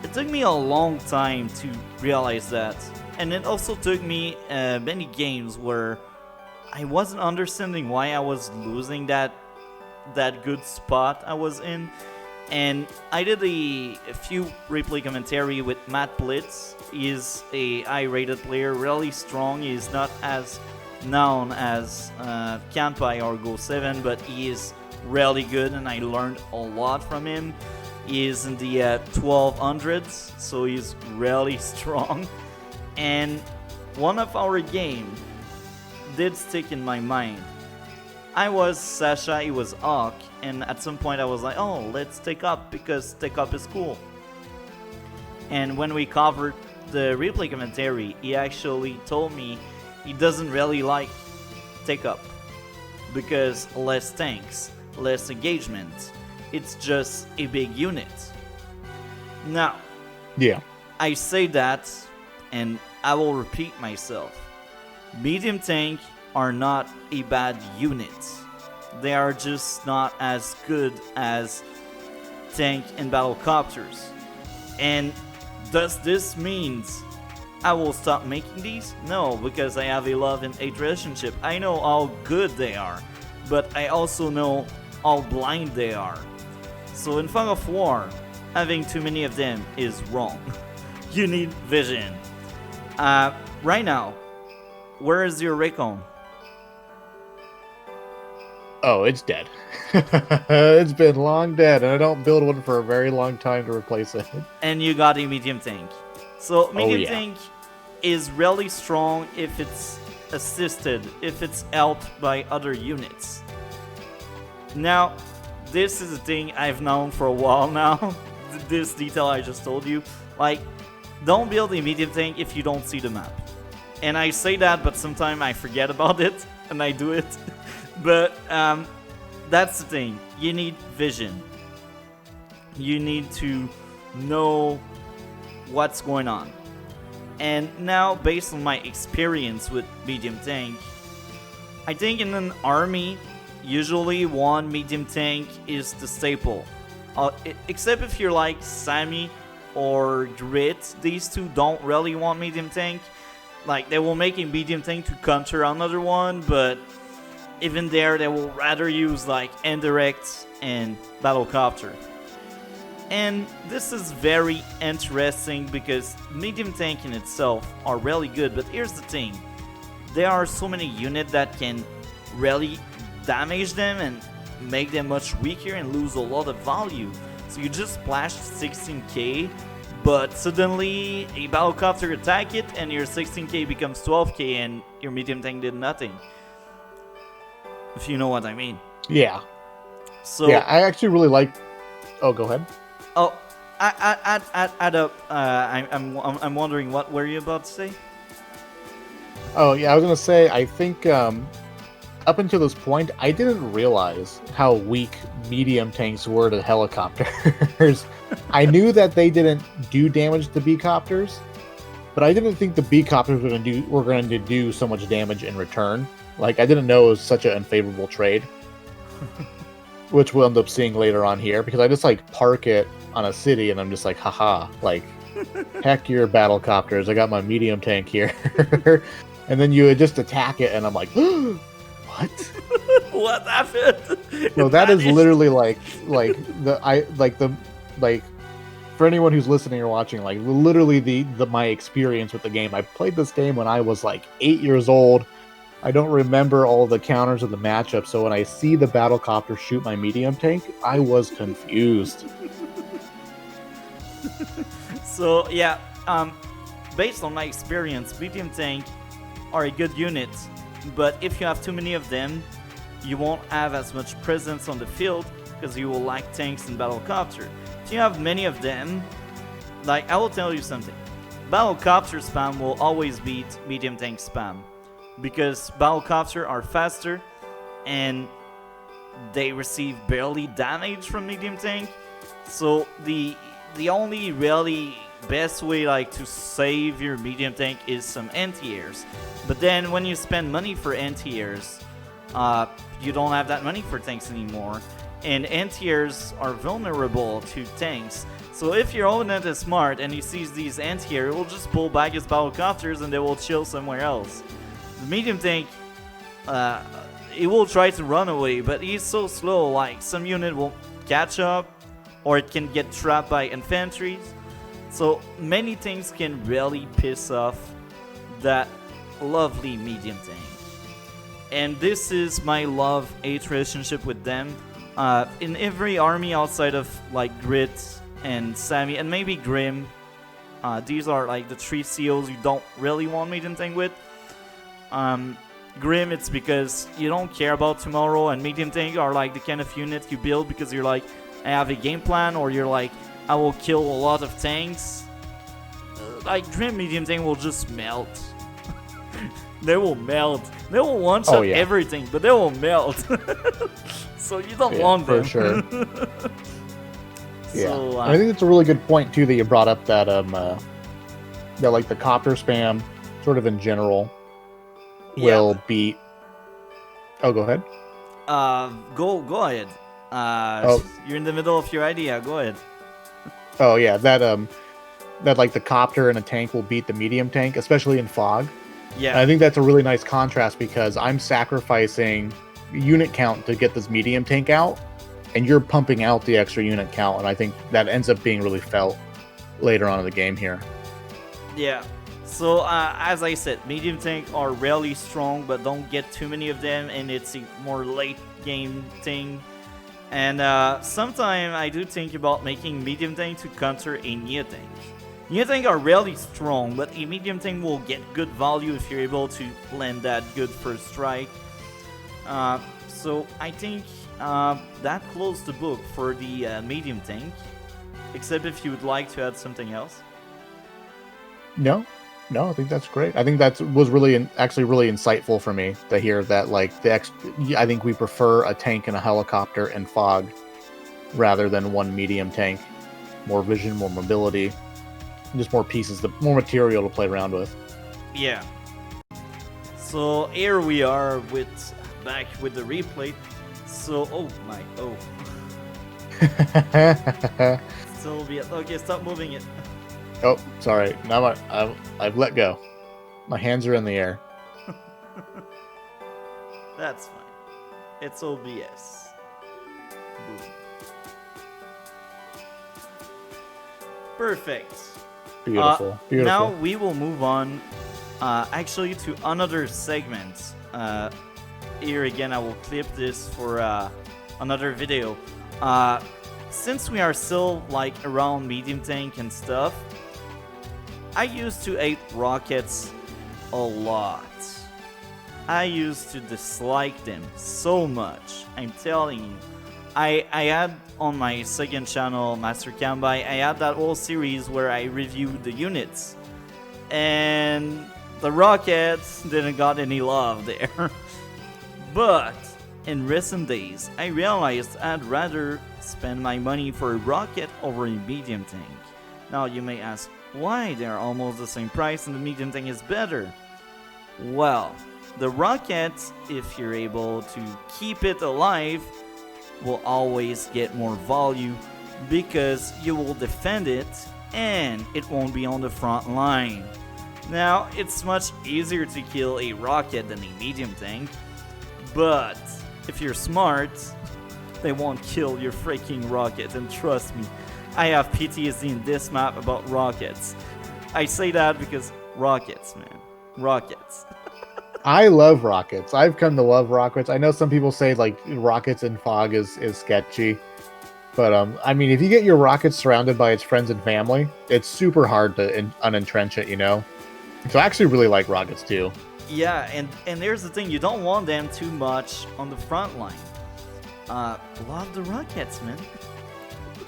it took me a long time to realize that. And it also took me many games where I wasn't understanding why I was losing that good spot I was in. And I did a few replay commentary with Matt Blitz. He's a high-rated player, really strong. He's not as known as Kanpai or Go7, but he is really good, and I learned a lot from him. He is in the 1200s, so he's really strong. And one of our game, did stick in my mind. I was Sasha, he was Hawk, and at some point I was like, oh, let's take up because take up is cool. And when we covered the replay commentary, he actually told me he doesn't really like take up because less tanks, less engagement. It's just a big unit. Now, yeah, I say that, and I will repeat myself. Medium tank are not a bad unit. They are just not as good as tank and battlecopters. And does this mean I will stop making these? No, because I have a love and hate relationship. I know how good they are, but I also know how blind they are. So in Fog of War, having too many of them is wrong. You need vision. Right now, where is your Raycon? Oh, it's dead. It's been long dead, and I don't build one for a very long time to replace it. And you got a medium tank. So medium tank is really strong if it's assisted, if it's helped by other units. Now, this is a thing I've known for a while now. This detail I just told you. Like, don't build a medium tank if you don't see the map. And I say that, but sometimes I forget about it, and I do it. But that's the thing. You need vision. You need to know what's going on. And now, based on my experience with medium tank, I think in an army, usually one medium tank is the staple. Except if you're like Sammy or Grit, these two don't really want medium tank. Like, they will make a medium tank to counter another one, but even there, they will rather use like indirect and battlecopter. And this is very interesting because medium tank in itself are really good, but here's the thing. There are so many units that can really damage them and make them much weaker and lose a lot of value. So you just splashed 16k, but suddenly a battlecopter attack it and your 16k becomes 12k and your medium tank did nothing. If you know what I mean. Yeah. So yeah, I actually really like. Oh, go ahead. Oh, I'm wondering, what were you about to say? Oh yeah, I was gonna say I think up until this point I didn't realize how weak medium tanks were to helicopters. I knew that they didn't do damage to B-copters, but I didn't think the B-copters were going to do so much damage in return. Like, I didn't know it was such an unfavorable trade, which we'll end up seeing later on here, because I just, like, park it on a city, and I'm just like, haha, like, heck your battlecopters, I got my medium tank here. And then you just attack it, and I'm like, what? What happened? No, that is literally, for anyone who's listening or watching, like, literally my experience with the game. I played this game when I was, like, 8 years old. I don't remember all the counters of the matchup, so when I see the battlecopter shoot my medium tank, I was confused. So, yeah, based on my experience, medium tank are a good unit, but if you have too many of them, you won't have as much presence on the field because you will lack tanks and battlecopter. If you have many of them, like, I will tell you something. Battlecopter spam will always beat medium tank spam, because battlecopter are faster and they receive barely damage from medium tank. So the only really best way, like, to save your medium tank is some anti-airs. But then when you spend money for anti-airs, you don't have that money for tanks anymore, and anti-airs are vulnerable to tanks. So if your opponent is smart and he sees these anti-airs, he will just pull back his battlecopters and they will chill somewhere else. The medium tank, he will try to run away, but he's so slow, like, some unit will catch up, or it can get trapped by infantry. So many things can really piss off that lovely medium tank. And this is my love-hate relationship with them. In every army outside of, like, Grit and Sammy, and maybe Grim, these are, like, the 3 COs you don't really want medium tank with. Grim, it's because you don't care about tomorrow, and medium tank are like the kind of unit you build because you're like, I have a game plan, or you're like, I will kill a lot of tanks. Like Grim medium tank will just melt. They will melt. They will one-shot everything, but they will melt. So you don't want them. For sure. So, I think it's a really good point too that you brought up that that like the copter spam, sort of in general, will beat. Oh, go ahead. Go ahead. You're in the middle of your idea. Go ahead. Oh yeah, that like the copter and a tank will beat the medium tank, especially in fog. Yeah, and I think that's a really nice contrast because I'm sacrificing unit count to get this medium tank out, and you're pumping out the extra unit count, and I think that ends up being really felt later on in the game here. Yeah. So as I said, medium tank are really strong, but don't get too many of them, and it's a more late game thing. And sometimes I do think about making medium tank to counter a Neo tank. Neo tank are really strong, but a medium tank will get good value if you're able to land that good first strike. So I think that closed the book for the medium tank, except if you would like to add something else. No, I think that's great. I think that was really actually really insightful for me to hear that. Like I think we prefer a tank and a helicopter and fog rather than one medium tank. More vision, more mobility, just more pieces, more material to play around with. Yeah. So here we are back with the replay. So Still be okay. Stop moving it. Oh, sorry. Now I've let go. My hands are in the air. That's fine. It's OBS. Boom. Perfect. Beautiful. Now we will move on, actually, to another segment. Here again, I will clip this for another video. Since we are still like around medium tank and stuff, I used to hate rockets a lot. I used to dislike them so much. I'm telling you. I had on my second channel, Master Kambai, I had that whole series where I reviewed the units. And the rockets didn't got any love there. But in recent days, I realized I'd rather spend my money for a rocket over a medium tank. Now you may ask, why they're almost the same price and the medium tank is better? Well, the rocket, if you're able to keep it alive, will always get more value because you will defend it and it won't be on the front line. Now, it's much easier to kill a rocket than a medium tank, but if you're smart, they won't kill your freaking rocket, and trust me, I have PTSD in this map about rockets. I say that because rockets, man. Rockets. I love rockets. I've come to love rockets. I know some people say like rockets in fog is sketchy, but I mean, if you get your rockets surrounded by its friends and family, it's super hard to unentrench it, you know. So I actually really like rockets too. Yeah, and there's the thing, you don't want them too much on the front line. Love the rockets, man.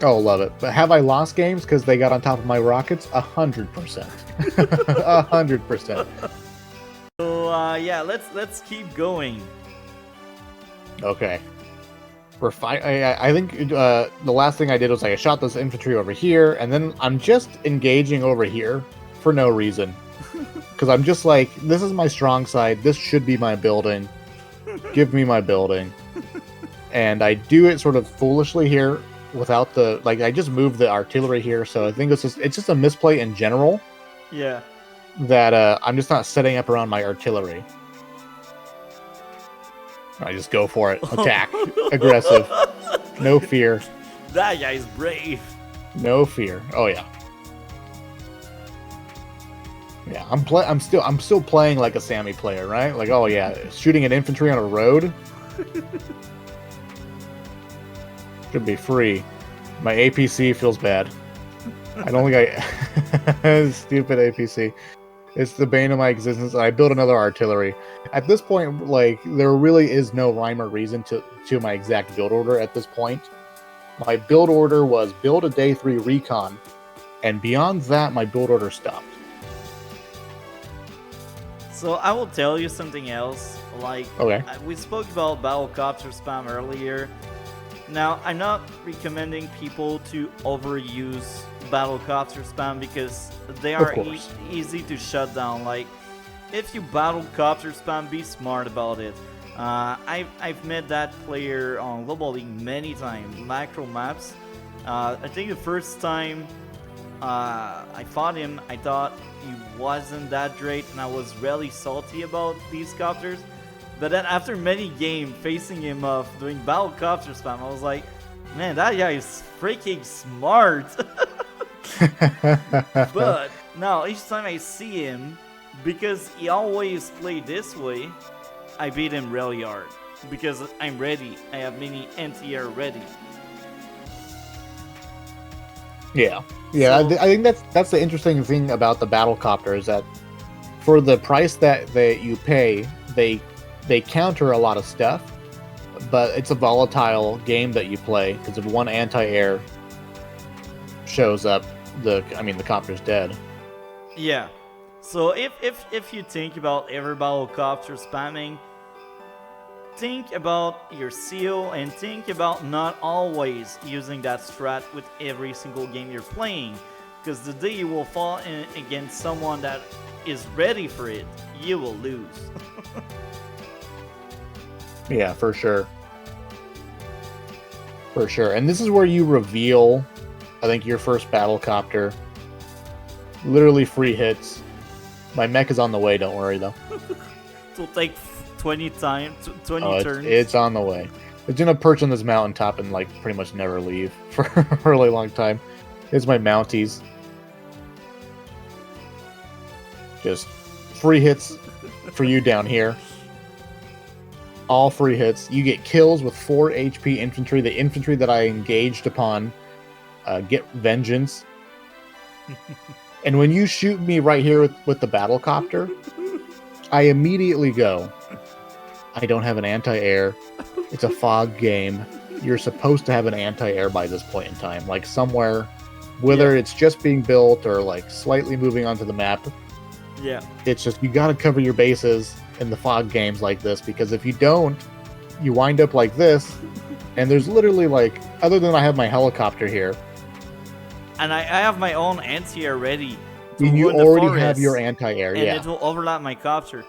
Oh, love it. But have I lost games because they got on top of my rockets? 100%. 100%. So yeah, let's keep going. Okay. We're fine. I think the last thing I did was I shot this infantry over here, and then I'm just engaging over here for no reason. Because I'm just like, this is my strong side. This should be my building. Give me my building. And I do it sort of foolishly here without the, like, I just moved the artillery here. So I think it's just a misplay in general. Yeah. That I'm just not setting up around my artillery. I just go for it. Attack. Aggressive. No fear. That guy's brave. No fear. Oh yeah. Yeah, I'm still playing like a Sammy player, right? Like, oh yeah, shooting an infantry on a road should be free. My APC feels bad. I don't think I stupid APC. It's the bane of my existence. I built another artillery. At this point, like, there really is no rhyme or reason to my exact build order at this point. My build order was build a day 3 recon, and beyond that, my build order stopped. So I will tell you something else. Like, okay. We spoke about battlecopter spam earlier. Now, I'm not recommending people to overuse battlecopter spam because they are easy to shut down. Like, if you battlecopter spam, be smart about it. I've met that player on Global League many times, macro maps. I think the first time I fought him, I thought he wasn't that great, and I was really salty about these copters. But then after many games facing him off doing battlecopter spam, I was like, man, that guy is freaking smart. But now each time I see him, because he always played this way, I beat him really hard. Because I'm ready. I have many anti-air ready. Yeah. Yeah, so, I think that's the interesting thing about the battlecopter is that for the price that you pay, they counter a lot of stuff, but it's a volatile game that you play because if one anti-air shows up, the copter's dead. Yeah. So if you think about every battlecopter spamming, think about your seal and think about not always using that strat with every single game you're playing, because the day you will fall against someone that is ready for it, you will lose. Yeah, for sure. For sure. And this is where you reveal, I think, your first battlecopter. Literally free hits. My mech is on the way, don't worry though. It'll take 20 turns. It's on the way. It's gonna perch on this mountaintop and like pretty much never leave for a really long time. It's my Mounties. Just free hits for you down here. All free hits. You get kills with 4 HP infantry. The infantry that I engaged upon get vengeance. And when you shoot me right here with the battlecopter, I immediately go, I don't have an anti-air. It's a fog game. You're supposed to have an anti-air by this point in time. Like somewhere, whether it's just being built or like slightly moving onto the map. Yeah. It's just, you got to cover your bases in the fog games like this, because if you don't, you wind up like this, and there's literally like, other than I have my helicopter here, and I have my own anti-air ready. And you already have your anti-air, and it will overlap my copter.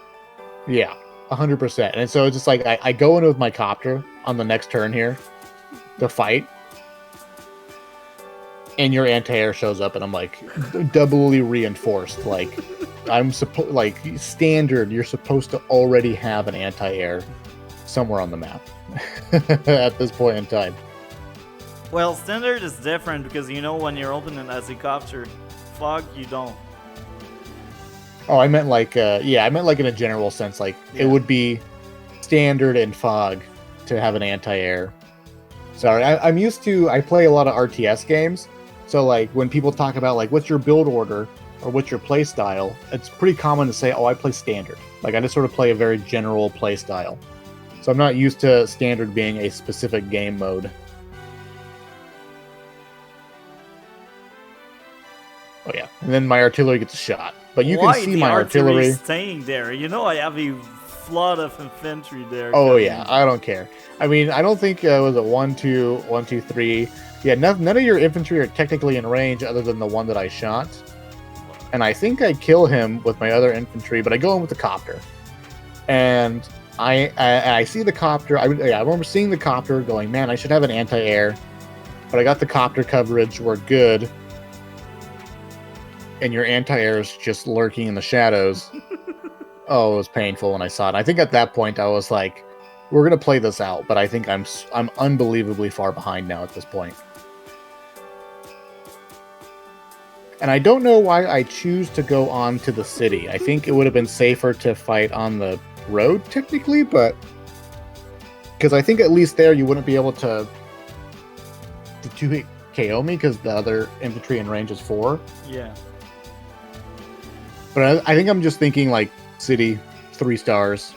Yeah, 100%. And so it's just like, I go in with my copter on the next turn here to fight, and your anti-air shows up, and I'm like, doubly reinforced. Like, like standard, you're supposed to already have an anti-air somewhere on the map at this point in time. Well, standard is different because when you're opening as a copter, fog you don't. Oh, I meant like I meant like in a general sense, like it would be standard in fog to have an anti-air. Sorry, I'm used to, I play a lot of RTS games, so like when people talk about like what's your build order or what's your play style, it's pretty common to say, oh, I play standard. Like I just sort of play a very general play style. So I'm not used to standard being a specific game mode. Oh yeah, and then my artillery gets a shot. But you can see my artillery staying there. I have a flood of infantry there. Oh yeah, I don't care. I mean, I don't think was it 1, 2, 1, 2, 3. Yeah, none of your infantry are technically in range other than the one that I shot. And I think I kill him with my other infantry, but I go in with the copter. And I see the copter. I remember seeing the copter going, man, I should have an anti-air. But I got the copter coverage. We're good. And your anti-air is just lurking in the shadows. Oh, it was painful when I saw it. I think at that point I was like, we're going to play this out. But I think I'm unbelievably far behind now at this point. And I don't know why I choose to go on to the city. I think it would have been safer to fight on the road, technically, but because I think at least there you wouldn't be able to hit KO me because the other infantry in range is 4. Yeah. But I think I'm just thinking like city, 3 stars,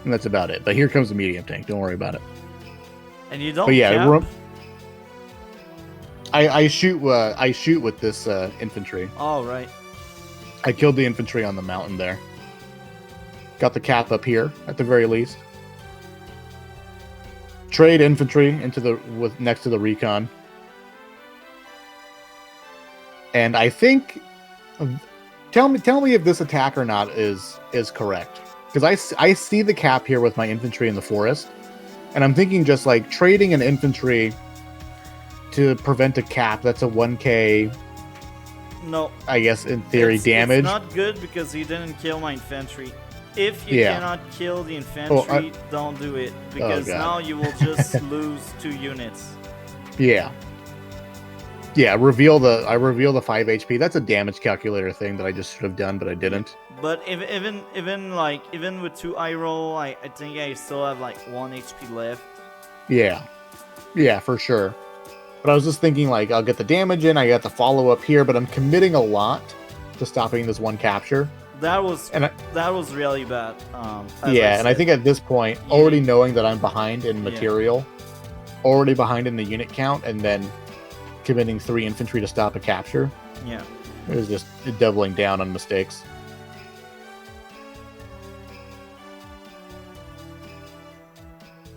And that's about it. But here comes the medium tank. Don't worry about it. And you don't. But yeah, I shoot with this infantry. Oh, right. I killed the infantry on the mountain there. Got the cap up here at the very least. Trade infantry next to the recon. And I think, tell me if this attack or not is correct, because I see the cap here with my infantry in the forest, and I'm thinking just like trading an infantry to prevent a cap. That's a 1k. No, I guess in theory damage. It's not good because you didn't kill my infantry. If you cannot kill the infantry, don't do it, because now you will just lose 2 units. Yeah. Yeah, I reveal the 5 HP. That's a damage calculator thing that I just should have done, but I didn't. But even with 2 eye roll, I think I still have like 1 HP left. Yeah. Yeah, for sure. But I was just thinking, like, I'll get the damage in, I got the follow up here, but I'm committing a lot to stopping this one capture. That was really bad. And I think at this point, already knowing that I'm behind in material, already behind in the unit count, and then committing 3 infantry to stop a capture. Yeah. It was just doubling down on mistakes.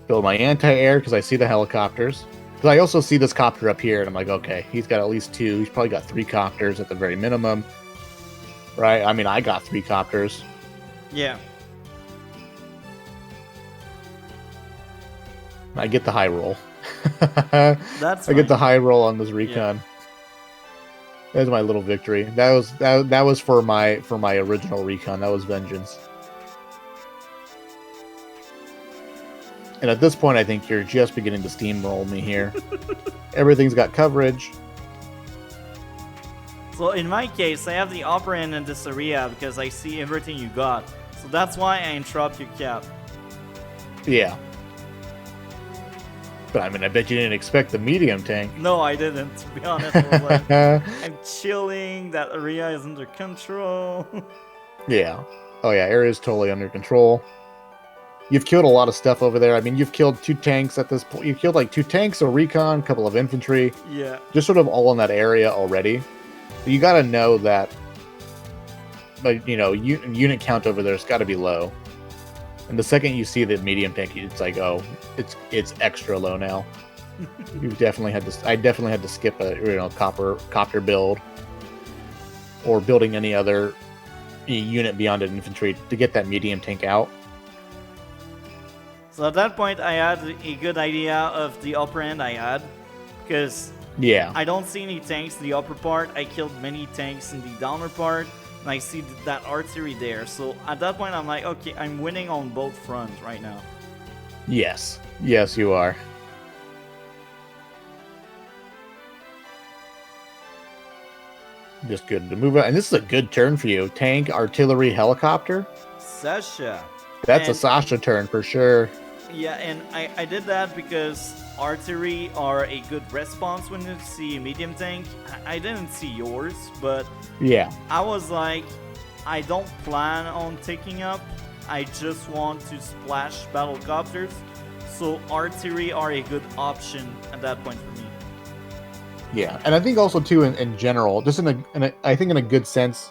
Build my anti-air because I see the helicopters. Because I also see this copter up here, and I'm like, okay, he's got at least 2. He's probably got 3 copters at the very minimum. Right? I mean, I got 3 copters. Yeah. I get the high roll. That's I get the high roll on this recon. Yeah. There's my little victory. That was for my original recon. That was vengeance. And at this point, I think you're just beginning to steamroll me here. Everything's got coverage. So in my case, I have the upper end in this area because I see everything you got. So that's why I interrupt your cap. Yeah. But I mean, I bet you didn't expect the medium tank. No, I didn't, to be honest. I was like, I'm chilling, that area is under control. Yeah. Oh yeah, area is totally under control. You've killed a lot of stuff over there. I mean, you've killed 2 tanks at this point. You've killed like 2 tanks, a recon, a couple of infantry. Yeah. Just sort of all in that area already. You got to know that, but unit count over there's got to be low. And the second you see the medium tank, it's like, oh, it's extra low now. I definitely had to skip a copter build or building any other unit beyond an infantry to get that medium tank out. So at that point, I had a good idea of the upper end I had, because I don't see any tanks in the upper part. I killed many tanks in the downer part, and I see that artillery there. So at that point, I'm like, okay, I'm winning on both fronts right now. Yes. Yes, you are. Just good to move out. And this is a good turn for you. Tank, artillery, helicopter. Sasha. That's a Sasha turn for sure. Yeah, and I did that because artillery are a good response when you see a medium tank. I didn't see yours, but yeah, I was like, I don't plan on taking up. I just want to splash battlecopters. So artillery are a good option at that point for me. Yeah, and I think also too in general, just I think in a good sense,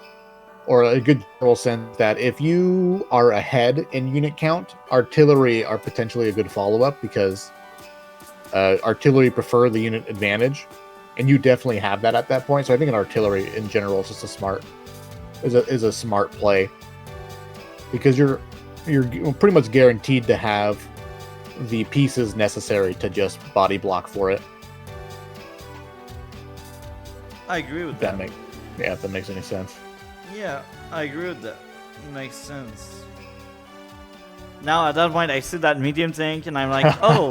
or a good general sense, that if you are ahead in unit count, artillery are potentially a good follow-up, because artillery prefer the unit advantage, and you definitely have that at that point. So I think an artillery in general is just a smart play, because you're pretty much guaranteed to have the pieces necessary to just body block for it. I agree with that. If that makes any sense. Yeah, I agree with that. It makes sense. Now at that point, I see that medium tank, and I'm like, oh,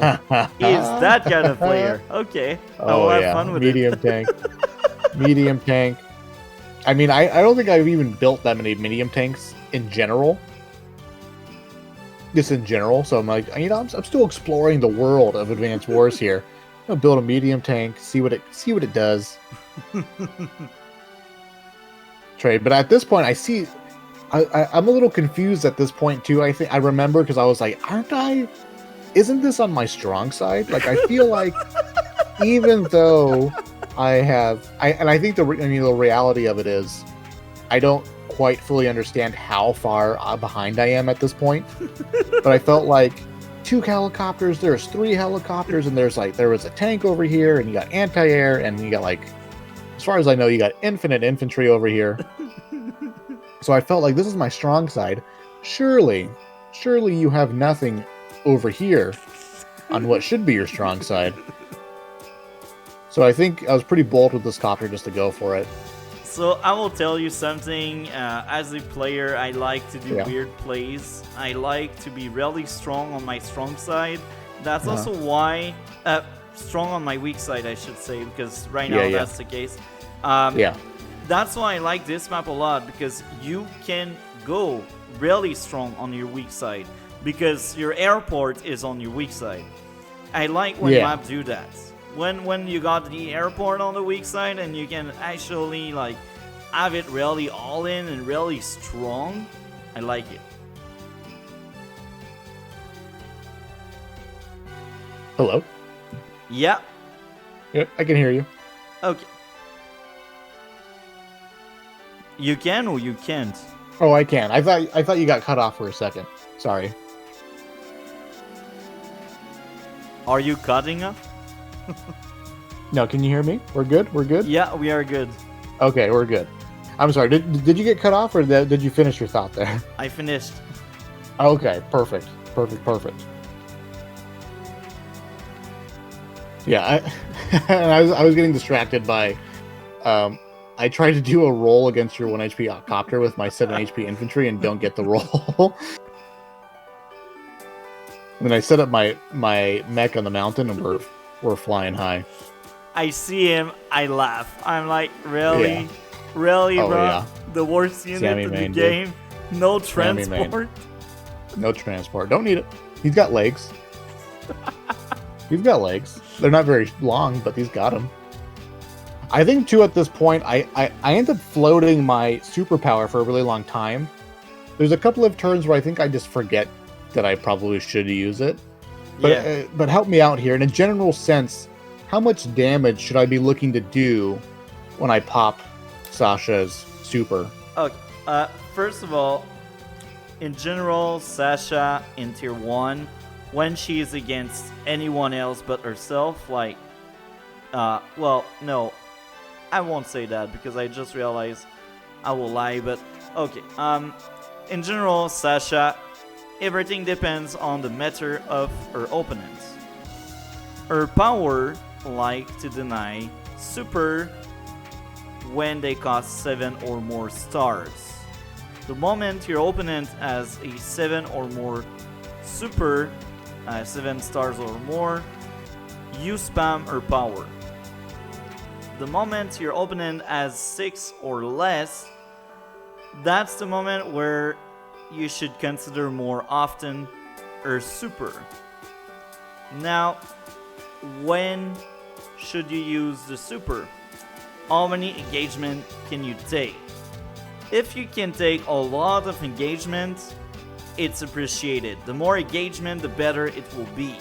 he's that kind of player. Okay, I'll have fun with medium it. Tank. Medium tank. I mean, I don't think I've even built that many medium tanks in general. Just in general, so I'm like, I'm still exploring the world of Advanced Wars here. I'm gonna build a medium tank, see what it does. Trade, but at this point, I see I'm a little confused at this point too. I remember because I was like, isn't this on my strong side? Like, I feel like even though I think the reality of it is I don't quite fully understand how far behind I am at this point, but I felt like 2 helicopters, there's 3 helicopters, and there was a tank over here, and you got anti-air, and you got, like, as far as I know, you got infinite infantry over here. So I felt like this is my strong side. Surely you have nothing over here on what should be your strong side. So I think I was pretty bold with this copter just to go for it. So I will tell you something. As a player, I like to do weird plays. I like to be really strong on my strong side. That's also why strong on my weak side, I should say, because right now that's the case. That's why I like this map a lot, because you can go really strong on your weak side because your airport is on your weak side. I like when map do that. When you got the airport on the weak side and you can actually like have it really all in and really strong, I like it. Hello? Yeah. Yep, I can hear you. Okay. You can or you can't? Oh, I can. I thought you got cut off for a second. Sorry. Are you cutting up? No, can you hear me? We're good? We're good? Yeah, we are good. Okay, we're good. I'm sorry. Did you get cut off, or did you finish your thought there? I finished. Okay, perfect. Yeah, I was getting distracted by I tried to do a roll against your 1 HP copter with my 7 HP infantry and don't get the roll. And then I set up my mech on the mountain and we're flying high. I see him, I laugh. I'm like, really? Really, bro? Yeah. The worst unit in the game? No transport? No transport. Don't need it. He's got legs. He's got legs. They're not very long, but he's got them. I think, too, at this point, I end up floating my superpower for a really long time. There's a couple of turns where I think I just forget that I probably should use it. But, but help me out here. In a general sense, how much damage should I be looking to do when I pop Sasha's super? Okay. First of all, in general, Sasha in Tier 1, when she is against anyone else but herself, like... well, no. I won't say that because I just realized I will lie, but... Okay. In general, Sasha, everything depends on the meta of her opponents. Her power like to deny super when they cost 7 or more stars. The moment your opponent has a 7 or more super, 7 stars or more, you spam her power. The moment your opponent has 6 or less, that's the moment where you should consider more often her super. Now, when should you use the super? How many engagement can you take? If you can take a lot of engagement, it's appreciated. The more engagement, the better it will be.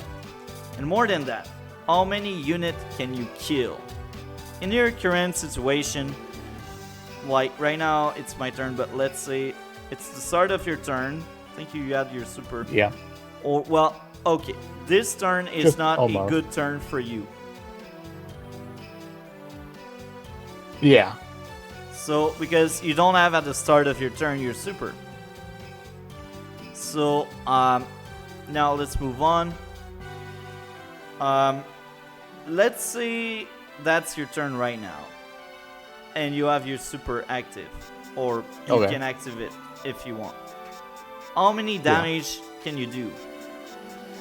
And more than that, how many units can you kill? In your current situation, like right now it's my turn, but let's say it's the start of your turn. I think you had your super. Yeah. Or, well, okay. This turn is just not almost a good turn for you. Yeah. So, because you don't have at the start of your turn your super. So, now let's move on. Let's say that's your turn right now. And you have your super active. Or you can activate it if you want. How many damage can you do?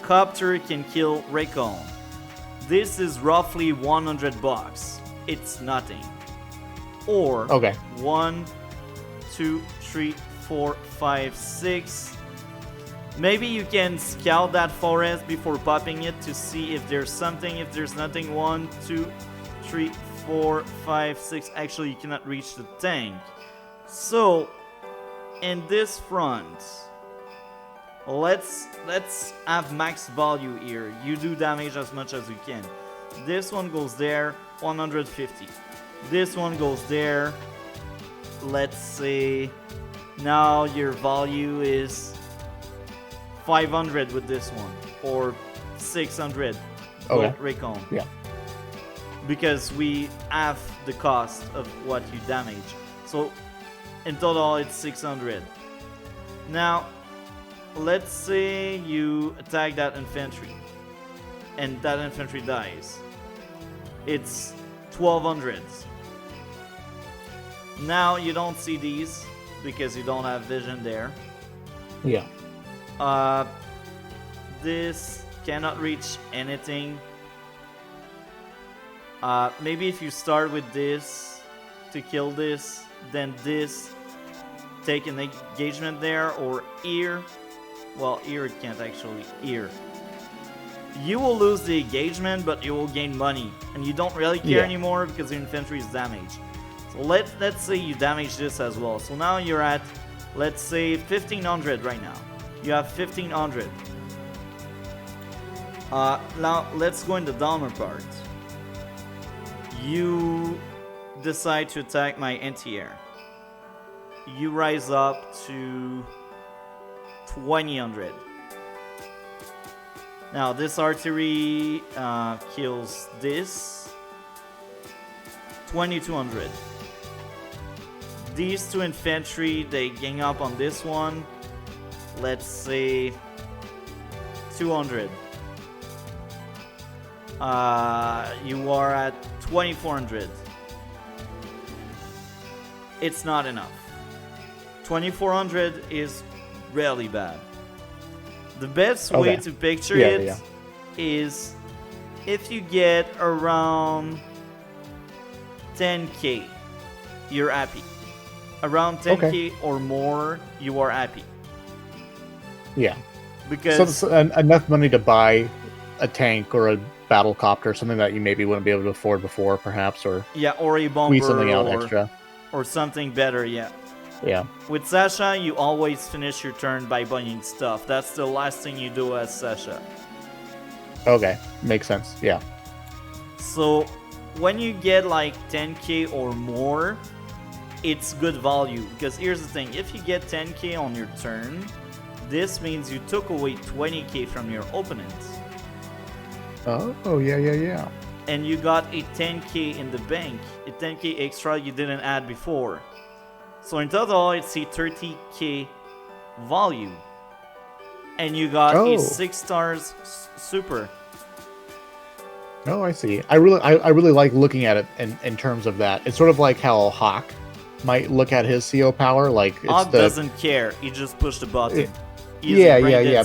Copter can kill Recon. This is roughly $100. It's nothing. Or 1, 2, 3, 4, 5, 6. Maybe you can scout that forest before popping it to see if there's something. If there's nothing, 1, 2, 3, 4, 5, 6. Actually, you cannot reach the tank. So, in this front, let's have max value here. You do damage as much as you can. This one goes there, 150. This one goes there. Let's say now your value is 500 with this one, or 600. Okay. Recon. Yeah. Because we have the cost of what you damage. So in total it's 600. Now let's say you attack that infantry and that infantry dies. It's 1200. Now you don't see these because you don't have vision there. Yeah. This cannot reach anything. Maybe if you start with this to kill this, then this take an engagement there, or here. Well, here it can't actually. Here. You will lose the engagement, but you will gain money, and you don't really care anymore because your infantry is damaged. So let's say you damage this as well. So now you're at, let's say, 1500 right now. You have 1500. Now let's go in the downer part. You decide to attack my anti-air. You rise up to 2000. Now this artillery kills this. 2200. These two infantry, they gang up on this one. Let's say 200. You are at 2400. It's not enough. 2400 is really bad. The best way to picture it is if you get around 10k, you're happy. Around 10k or more, you are happy. Yeah. Because so enough money to buy a tank or a battle copter, something that you maybe wouldn't be able to afford before, perhaps, or or a bomber, something out extra, or something better. Yeah. With Sasha, you always finish your turn by buying stuff. That's the last thing you do as Sasha. Okay, makes sense. Yeah. So when you get like 10k or more, it's good value. Because here's the thing: if you get 10k on your turn, this means you took away 20k from your opponent. Oh, yeah. And you got a 10k in the bank, a 10k extra you didn't add before. So in total, it's a 30k value. And you got a 6 stars super. Oh, I see. I really like looking at it in terms of that. It's sort of like how Hawk might look at his CO power. Like Hawk doesn't care. He just pushed the button. Yeah.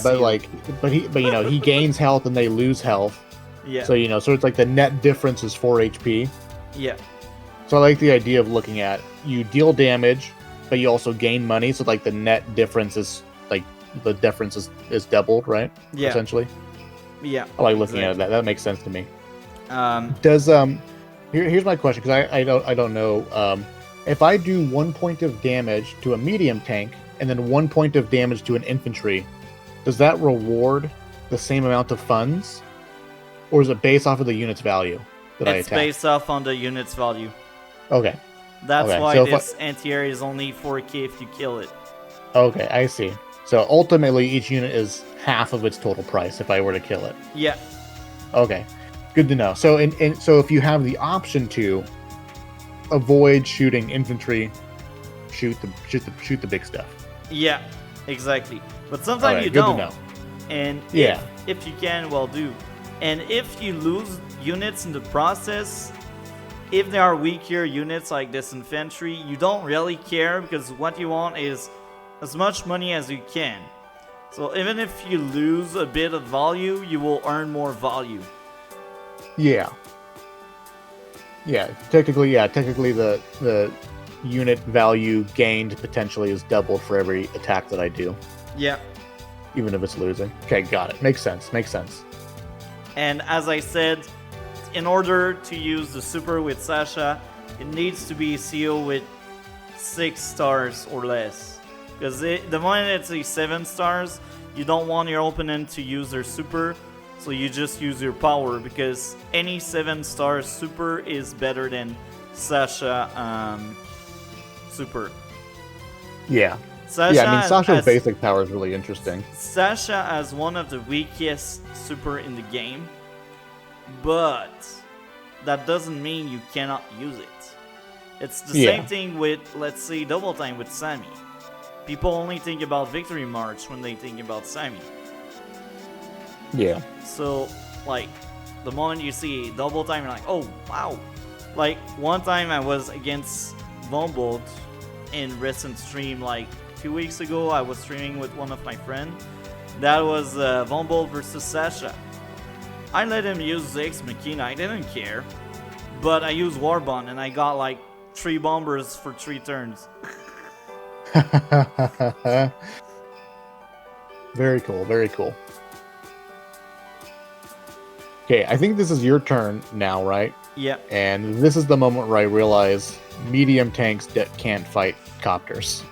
But he gains health and they lose health. Yeah. So so it's like the net difference is 4 HP. Yeah. So I like the idea of looking at you deal damage, but you also gain money. So like the net difference is like the difference is doubled, right? Yeah. Essentially. Yeah. I like looking at that. That makes sense to me. Does here's my question, because I don't know if I do 1 point of damage to a medium tank and then 1 point of damage to an infantry, does that reward the same amount of funds, or is it based off of the unit's value that I attack? It's based off on the unit's value. Okay. That's why this anti-air is only 4k if you kill it. Okay, I see. So ultimately, each unit is half of its total price if I were to kill it. Yeah. Okay. Good to know. So, so if you have the option to avoid shooting infantry, shoot the big stuff. Yeah, exactly. But sometimes you good don't. To know. And if you can, well, do. And if you lose units in the process, if there are weaker units like this infantry, you don't really care, because what you want is as much money as you can. So even if you lose a bit of value, you will earn more value. Yeah. Technically the unit value gained potentially is doubled for every attack that I do. Yeah. Even if it's losing. Okay, got it. Makes sense. And as I said, in order to use the super with Sasha, it needs to be a CO with 6 stars or less. Because the moment it's a 7 stars, you don't want your opponent to use their super, so you just use your power, because any 7-star super is better than Sasha super. Yeah. Sasha yeah, I mean, Sasha's basic power is really interesting. Sasha has one of the weakest super in the game, but that doesn't mean you cannot use it. It's the same thing with, let's say, Double Time with Sammy. People only think about Victory March when they think about Sammy. Yeah. So, like, the moment you see Double Time, you're like, oh, wow. Like, one time I was against Vombold in recent stream, like, 2 weeks ago. I was streaming with one of my friends. That was Vombold versus Sasha. I let him use Ziggs Machina, I didn't care. But I used Warbond and I got, like, 3 bombers for 3 turns. Very cool, very cool. Okay, I think this is your turn now, right? Yeah. And this is the moment where I realize medium tanks can't fight copters.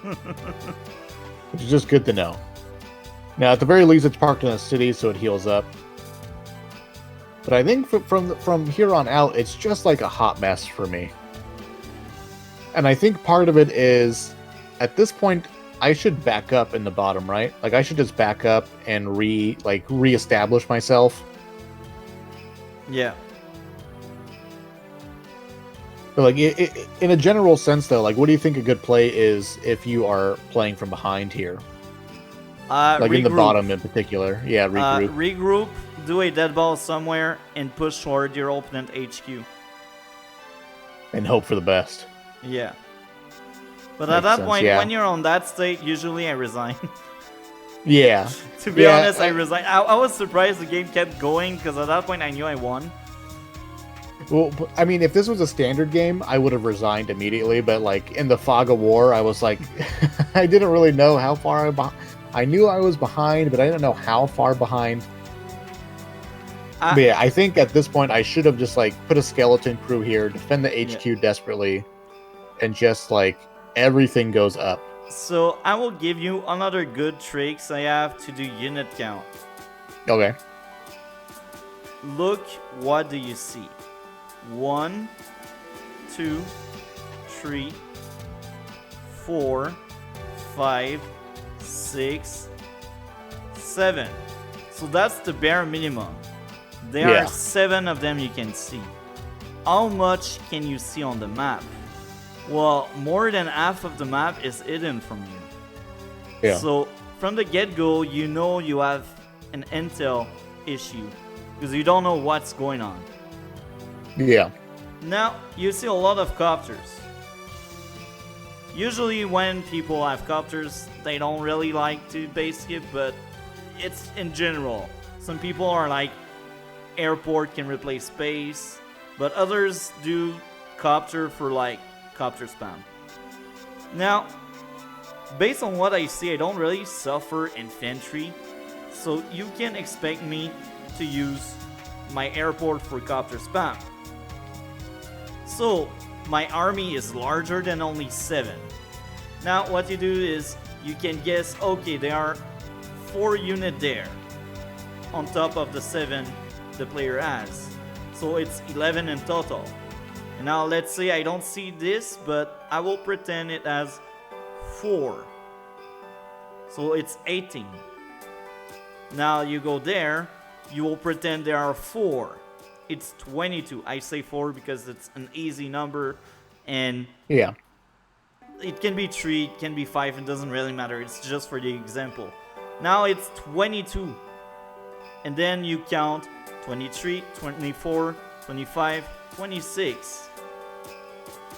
Which is just good to know. Now, at the very least, it's parked in a city, so it heals up. But I think from here on out, it's just like a hot mess for me. And I think part of it is, at this point, I should back up in the bottom, right? Like, I should just back up and reestablish myself. Yeah. But, like, in a general sense, though, like, what do you think a good play is if you are playing from behind here? Like, regroup. In the bottom in particular. Yeah, regroup. Regroup, do a dead ball somewhere, and push toward your opponent HQ. And hope for the best. Yeah. But at that point, when you're on that state, usually I resign. Yeah. To be honest, I resign. I was surprised the game kept going, because at that point I knew I won. Well, I mean, if this was a standard game, I would have resigned immediately. But, like, in the fog of war, I was like, I didn't really know how far I knew I was behind, but I didn't know how far behind. But yeah, I think at this point, I should have just, like, put a skeleton crew here, defend the HQ desperately, and just, like, everything goes up. So, I will give you another good tricks I have to do unit count. Okay. Look, what do you see? 1, 2, 3, 4, 5, 6, 7. So that's the bare minimum. There are 7 of them you can see. How much can you see on the map? Well, more than half of the map is hidden from you. Yeah. So from the get-go, you know you have an intel issue because you don't know what's going on. Yeah. Now, you see a lot of copters. Usually when people have copters, they don't really like to base skip, but it's in general. Some people are like, airport can replace space, but others do copter for like copter spam. Now, based on what I see, I don't really suffer infantry, so you can expect me to use my airport for copter spam. So, my army is larger than only 7. Now, what you do is, you can guess, okay, there are 4 units there, on top of the 7 the player has. So it's 11 in total. And now let's say I don't see this, but I will pretend it has 4. So it's 18. Now you go there, you will pretend there are 4. It's 22. I say 4 because it's an easy number, and yeah, it can be 3, it can be 5, it doesn't really matter. It's just for the example. Now it's 22. And then you count 23, 24, 25, 26.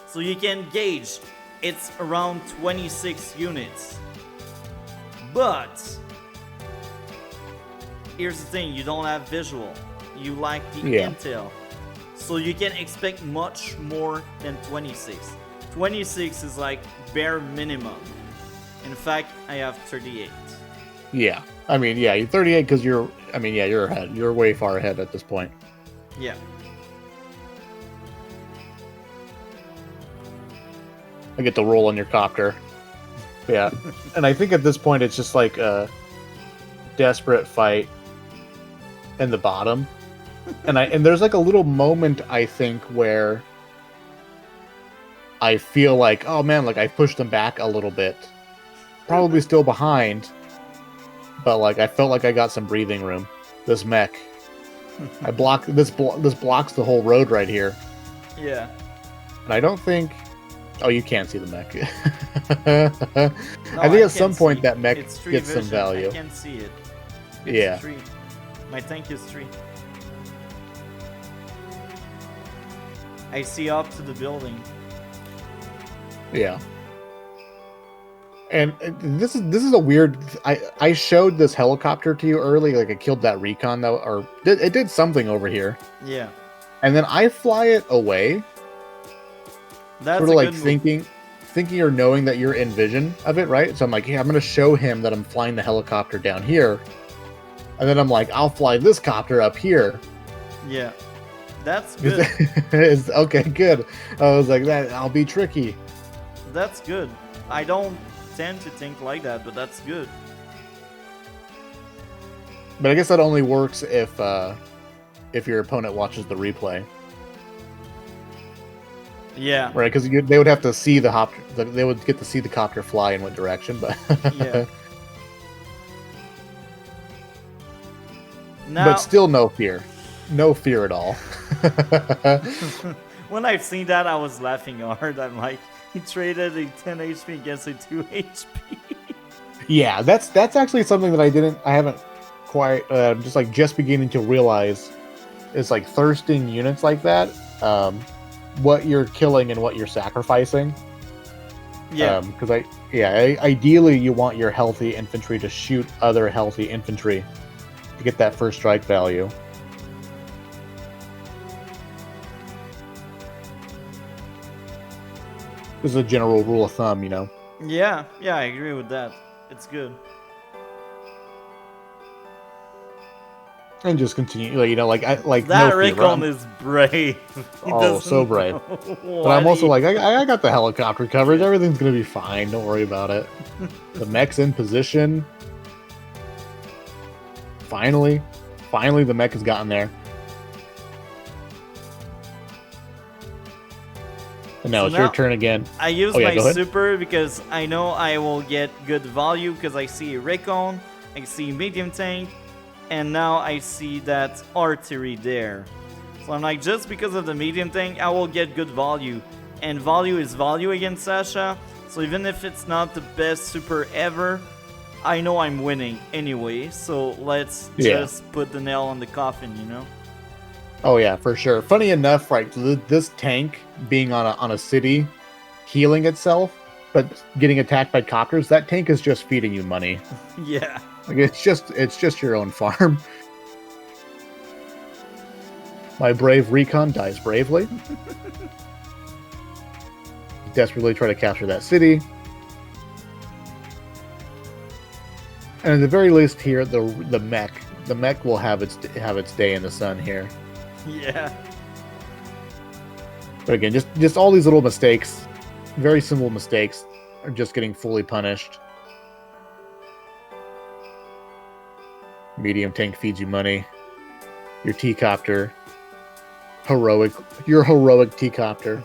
So you can gauge it's around 26 units. But here's the thing, you don't have visual. You lack the intel. So you can expect much more than 26. 26 is like bare minimum. In fact, I have 38. Yeah. I mean, yeah, you're 38 because you're ahead. You're way far ahead at this point. Yeah. I get to roll on your copter. Yeah, and I think at this point it's just like a desperate fight in the bottom, and there's like a little moment I think where I feel like, oh man, like I pushed them back a little bit, probably still behind, but like I felt like I got some breathing room. This mech, I block this blocks the whole road right here. Yeah, and I don't think. Oh, you can't see the mech. no, I think at some point that mech gets vision. some value. I can see it. It's tree. My tank is 3. I see up to the building. Yeah. And this is a weird. I showed this helicopter to you early, like I killed that recon though, or it did something over here. Yeah. And then I fly it away. That's sort of like thinking or knowing that you're in vision of it, right? So I'm like, yeah, I'm gonna show him that I'm flying the helicopter down here, and then I'm like, I'll fly this copter up here. Yeah, that's good. Okay, good. I was like, that I'll be tricky. That's good. I don't tend to think like that, but that's good. But I guess that only works if your opponent watches the replay. Yeah. Right, because they would have to see the hop. They would get to see the copter fly in what direction, but yeah. Now, but still, no fear at all. When I've seen that, I was laughing hard. I'm like, he traded a 10 HP against a 2 HP. Yeah, that's actually something that I haven't quite just beginning to realize is like thirsting units like that. What you're killing and what you're sacrificing. Yeah. Because ideally you want your healthy infantry to shoot other healthy infantry to get that first strike value. This is a general rule of thumb, you know. Yeah, I agree with that. It's good. And just continue, like that no Recon is brave. Oh, so brave. But I'm also like, I got the helicopter coverage. Everything's gonna be fine. Don't worry about it. The mech's in position. Finally, the mech has gotten there. And now it's your turn again. I use my super because I know I will get good value because I see Recon, I see medium tank, and now I see that artillery there. So I'm like, just because of the medium tank, I will get good value. And value is value against Sasha. So even if it's not the best super ever, I know I'm winning anyway. So let's just put the nail on the coffin, you know? Oh yeah, for sure. Funny enough, right, this tank being on a city, healing itself, but getting attacked by copters, that tank is just feeding you money. Yeah. Like it's just your own farm. My brave recon dies bravely. Desperately try to capture that city. And at the very least here, the mech will have its day in the sun here. Yeah. But again, just all these little mistakes, very simple mistakes, are just getting fully punished. Medium tank feeds you money. Your T-copter, your heroic T-copter.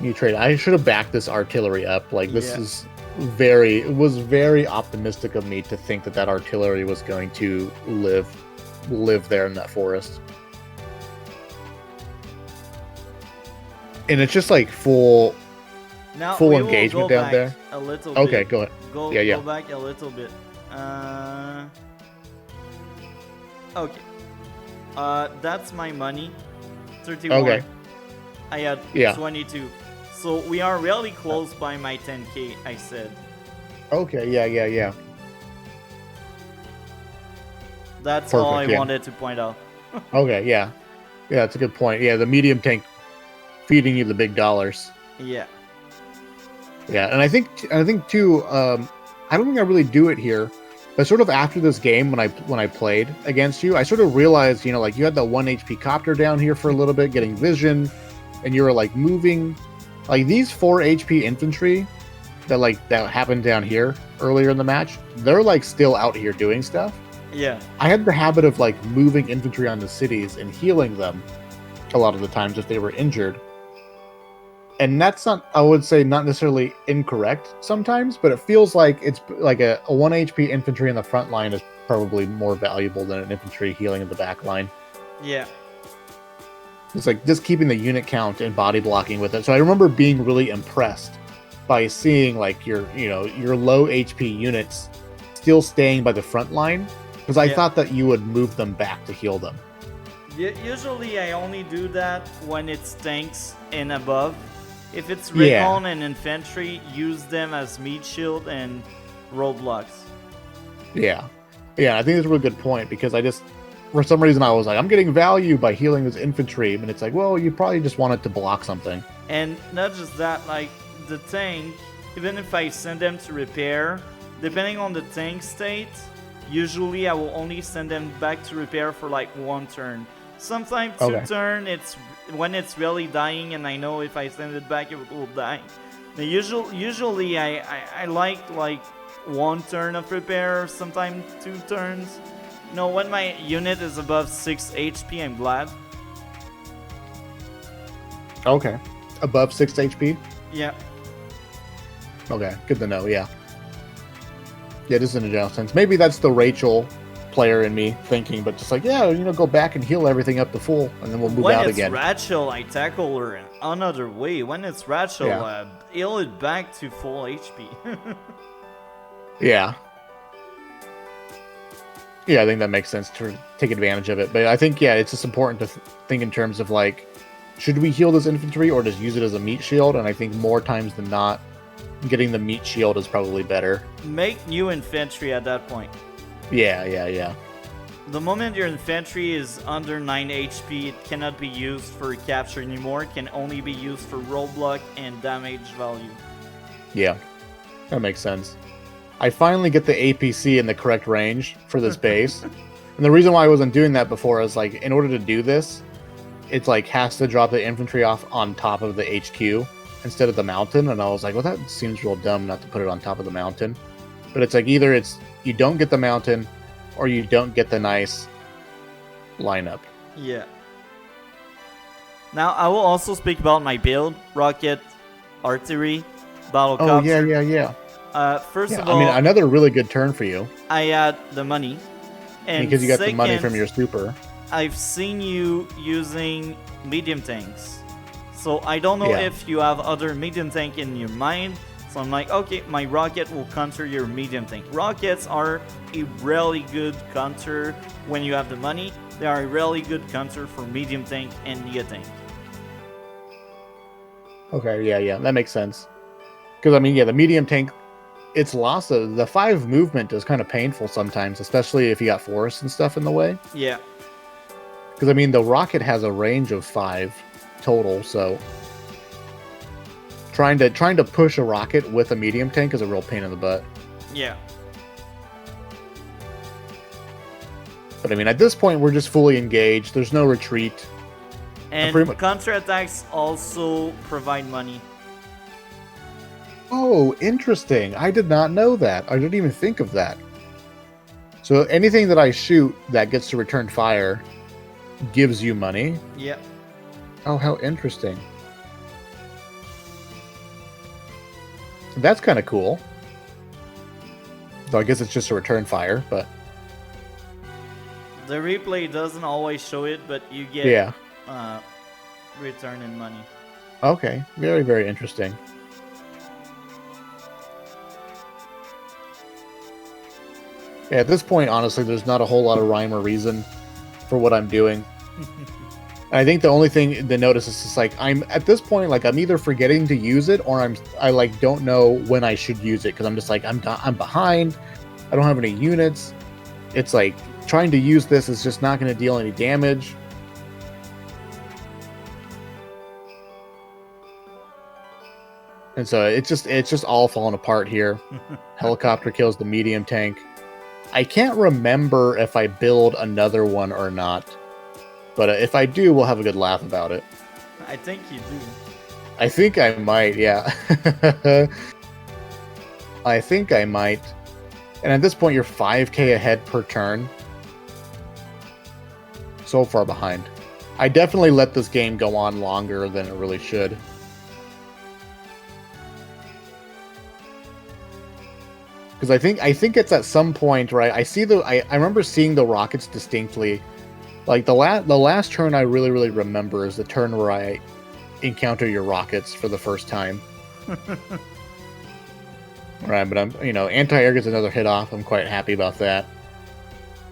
You trade. I should have backed this artillery up. Like this is it was very optimistic of me to think that artillery was going to live there in that forest. And it's just like full engagement down there. A little okay, bit. Go ahead. Go back a little bit. Okay. That's my money. 31. Okay. I had 22. So we are really close by my 10k, I said. Okay, yeah. That's all I wanted to point out. Okay, yeah. Yeah, that's a good point. Yeah, the medium tank feeding you the big dollars. Yeah. Yeah, and I think too, I don't think I really do it here, but sort of after this game when I played against you, I sort of realized, you know, like you had the 1 HP copter down here for a little bit getting vision, and you were like moving Like these 4 HP infantry that happened down here earlier in the match, they're like still out here doing stuff. Yeah. I had the habit of like moving infantry on the cities and healing them a lot of the times if they were injured. And that's not, I would say, not necessarily incorrect sometimes, but it feels like it's like a 1 HP infantry in the front line is probably more valuable than an infantry healing in the back line. Yeah. It's like just keeping the unit count and body blocking with it. So I remember being really impressed by seeing like your low HP units still staying by the front line, because I thought that you would move them back to heal them. Usually I only do that when it's tanks and above. If it's recon and infantry, use them as meat shield and roadblocks. Yeah. I think that's a really good point, because I just, for some reason, I was like, I'm getting value by healing this infantry, and it's like, well, you probably just want it to block something. And not just that, like the tank, even if I send them to repair, depending on the tank state, usually I will only send them back to repair for like 1 turn. Sometimes 2 turn, it's when it's really dying, and I know if I send it back, it will die. Now, usually I like 1 turn of repair, sometimes 2 turns. No, when my unit is above 6 HP, I'm glad. Okay. Above 6 HP? Yeah. Okay, good to know, yeah. Yeah, this is in a general sense. Maybe that's the Rachel player in me thinking, but just like, go back and heal everything up to full, and then we'll move out again. When it's Rachel, I tackle her in another way. When it's Rachel, heal it back to full HP. Yeah. Yeah, I think that makes sense to take advantage of it. But I think, it's just important to think in terms of like, should we heal this infantry or just use it as a meat shield? And I think more times than not, getting the meat shield is probably better. Make new infantry at that point. Yeah. The moment your infantry is under 9 HP, it cannot be used for capture anymore. It can only be used for roadblock and damage value. Yeah, that makes sense. I finally get the APC in the correct range for this base. And the reason why I wasn't doing that before is like, in order to do this, it's like has to drop the infantry off on top of the HQ instead of the mountain. And I was like, well, that seems real dumb not to put it on top of the mountain. But it's like either you don't get the mountain or you don't get the nice lineup. Yeah. Now, I will also speak about my build, rocket, artillery, battlecopter. Oh, yeah. First of all, I mean, another really good turn for you. I had the money. And because you got the money from your super. I've seen you using medium tanks. So I don't know if you have other medium tank in your mind. So I'm like, okay, my rocket will counter your medium tank. Rockets are a really good counter when you have the money. They are a really good counter for medium tank and Nia tank. Okay, yeah, that makes sense. Because, I mean, the medium tank, its loss of the 5 movement is kind of painful sometimes, especially if you got forests and stuff in the way. Yeah. Because, I mean, the rocket has a range of 5 total, so trying to push a rocket with a medium tank is a real pain in the butt. Yeah. But, I mean, at this point, we're just fully engaged. There's no retreat. And counterattacks also provide money. Oh, interesting. I did not know that. I didn't even think of that. So anything that I shoot that gets to return fire gives you money? Yep. Oh, how interesting. That's kind of cool. So I guess it's just a return fire, but... The replay doesn't always show it, but you get return in money. Okay, very, very interesting. Yeah, at this point, honestly, there's not a whole lot of rhyme or reason for what I'm doing. I think the only thing to notice is just like I'm at this point, like I'm either forgetting to use it or I like don't know when I should use it because I'm just like I'm behind. I don't have any units. It's like trying to use this is just not going to deal any damage. And so it's just all falling apart here. Helicopter kills the medium tank. I can't remember if I build another one or not. But if I do, we'll have a good laugh about it. I think you do. I think I might, yeah. I think I might. And at this point, you're 5k ahead per turn. So far behind. I definitely let this game go on longer than it really should. Because I think it's at some point, right? I remember seeing the rockets distinctly. Like the last turn I really remember is the turn where I encounter your rockets for the first time. Right, but I'm anti-air gets another hit off. I'm quite happy about that.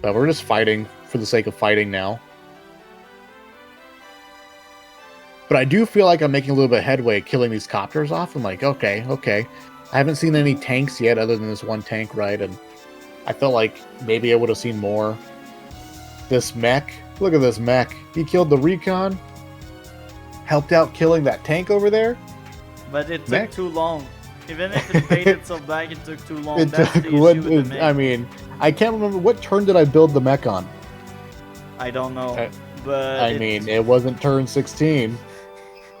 But we're just fighting for the sake of fighting now. But I do feel like I'm making a little bit of headway killing these copters off. I'm like, okay. I haven't seen any tanks yet other than this one tank, right? And I felt like maybe I would have seen more. This mech. Look at this mech. He killed the recon. Helped out killing that tank over there. But it took too long. Even if it paid itself back, it took too long. That's the issue with the mech. I mean, I can't remember. What turn did I build the mech on? I don't know. But I mean, it wasn't turn 16.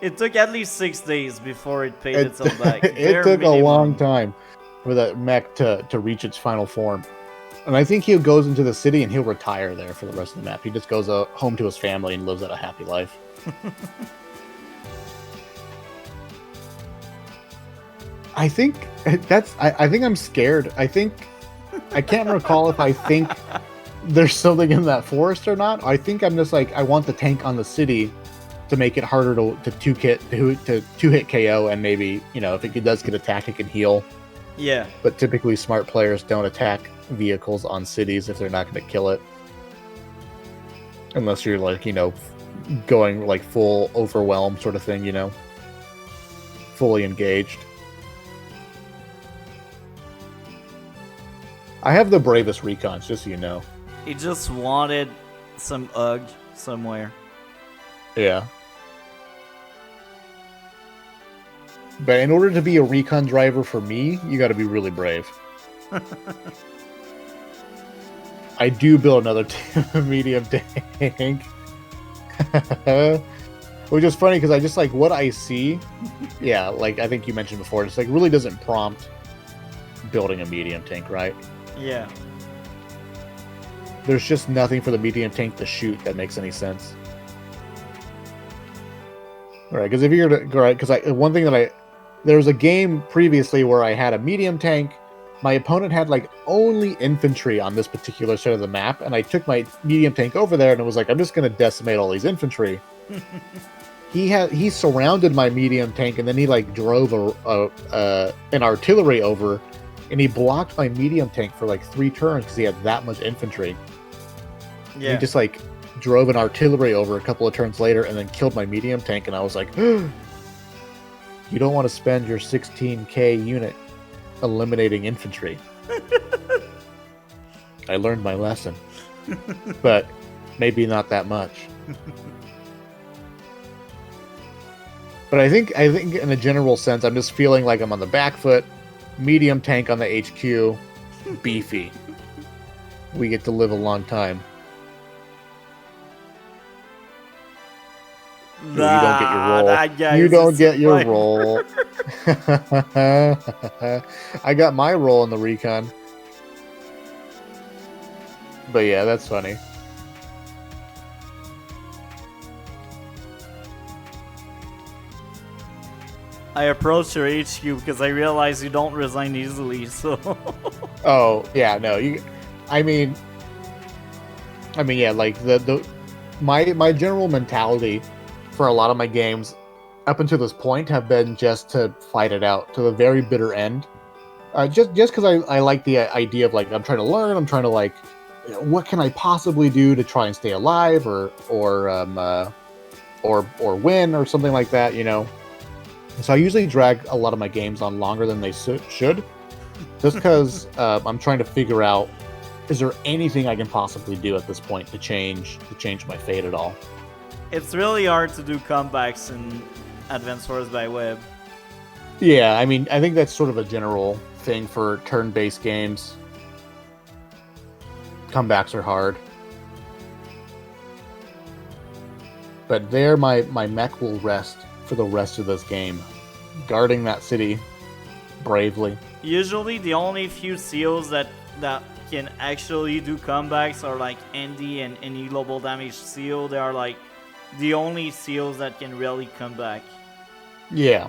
It took at least 6 days before it paid itself back. It took a long time for that mech to reach its final form. And I think he goes into the city and he'll retire there for the rest of the map. He just goes home to his family and lives out a happy life. I think I'm scared. I can't recall if I think there's something in that forest or not. I think I'm just like, I want the tank on the city to make it harder to two-hit KO, and maybe, if it does get attacked, it can heal. Yeah. But typically smart players don't attack vehicles on cities if they're not going to kill it. Unless you're like, going like full overwhelm sort of thing, fully engaged. I have the bravest recons, just so you know. He just wanted some UG somewhere. Yeah. But in order to be a recon driver for me, you got to be really brave. I do build another medium tank. Which is funny because I just like what I see. Yeah, like I think you mentioned before, it's like really doesn't prompt building a medium tank, right? Yeah. There's just nothing for the medium tank to shoot that makes any sense. Right, because if you're one thing that there was a game previously where I had a medium tank. My opponent had like only infantry on this particular side of the map, and I took my medium tank over there, and it was like, I'm just going to decimate all these infantry. He surrounded my medium tank, and then he like drove an artillery over, and he blocked my medium tank for like 3 turns because he had that much infantry. Yeah. He just like drove an artillery over a couple of turns later, and then killed my medium tank, and I was like, you don't want to spend your 16k unit eliminating infantry. I learned my lesson. But maybe not that much. But I think in a general sense, I'm just feeling like I'm on the back foot, medium tank on the HQ, beefy. We get to live a long time. You don't get your roll. I got my roll in the recon. But yeah, that's funny. I approached your HQ because I realized you don't resign easily, so... Oh, yeah, no. I mean, yeah, like, my general mentality for a lot of my games up until this point have been just to fight it out to the very bitter end. Just because I like the idea of like I'm trying to learn, I'm trying to like, what can I possibly do to try and stay alive or win or something like that, So I usually drag a lot of my games on longer than they should, just because I'm trying to figure out, is there anything I can possibly do at this point to change my fate at all? It's really hard to do comebacks in Advanced Wars by Web. Yeah, I mean, I think that's sort of a general thing for turn-based games. Comebacks are hard. But there, my mech will rest for the rest of this game, guarding that city bravely. Usually, the only few seals that can actually do comebacks are like Andy and any global damage seal. They are like the only seals that can really come back. Yeah.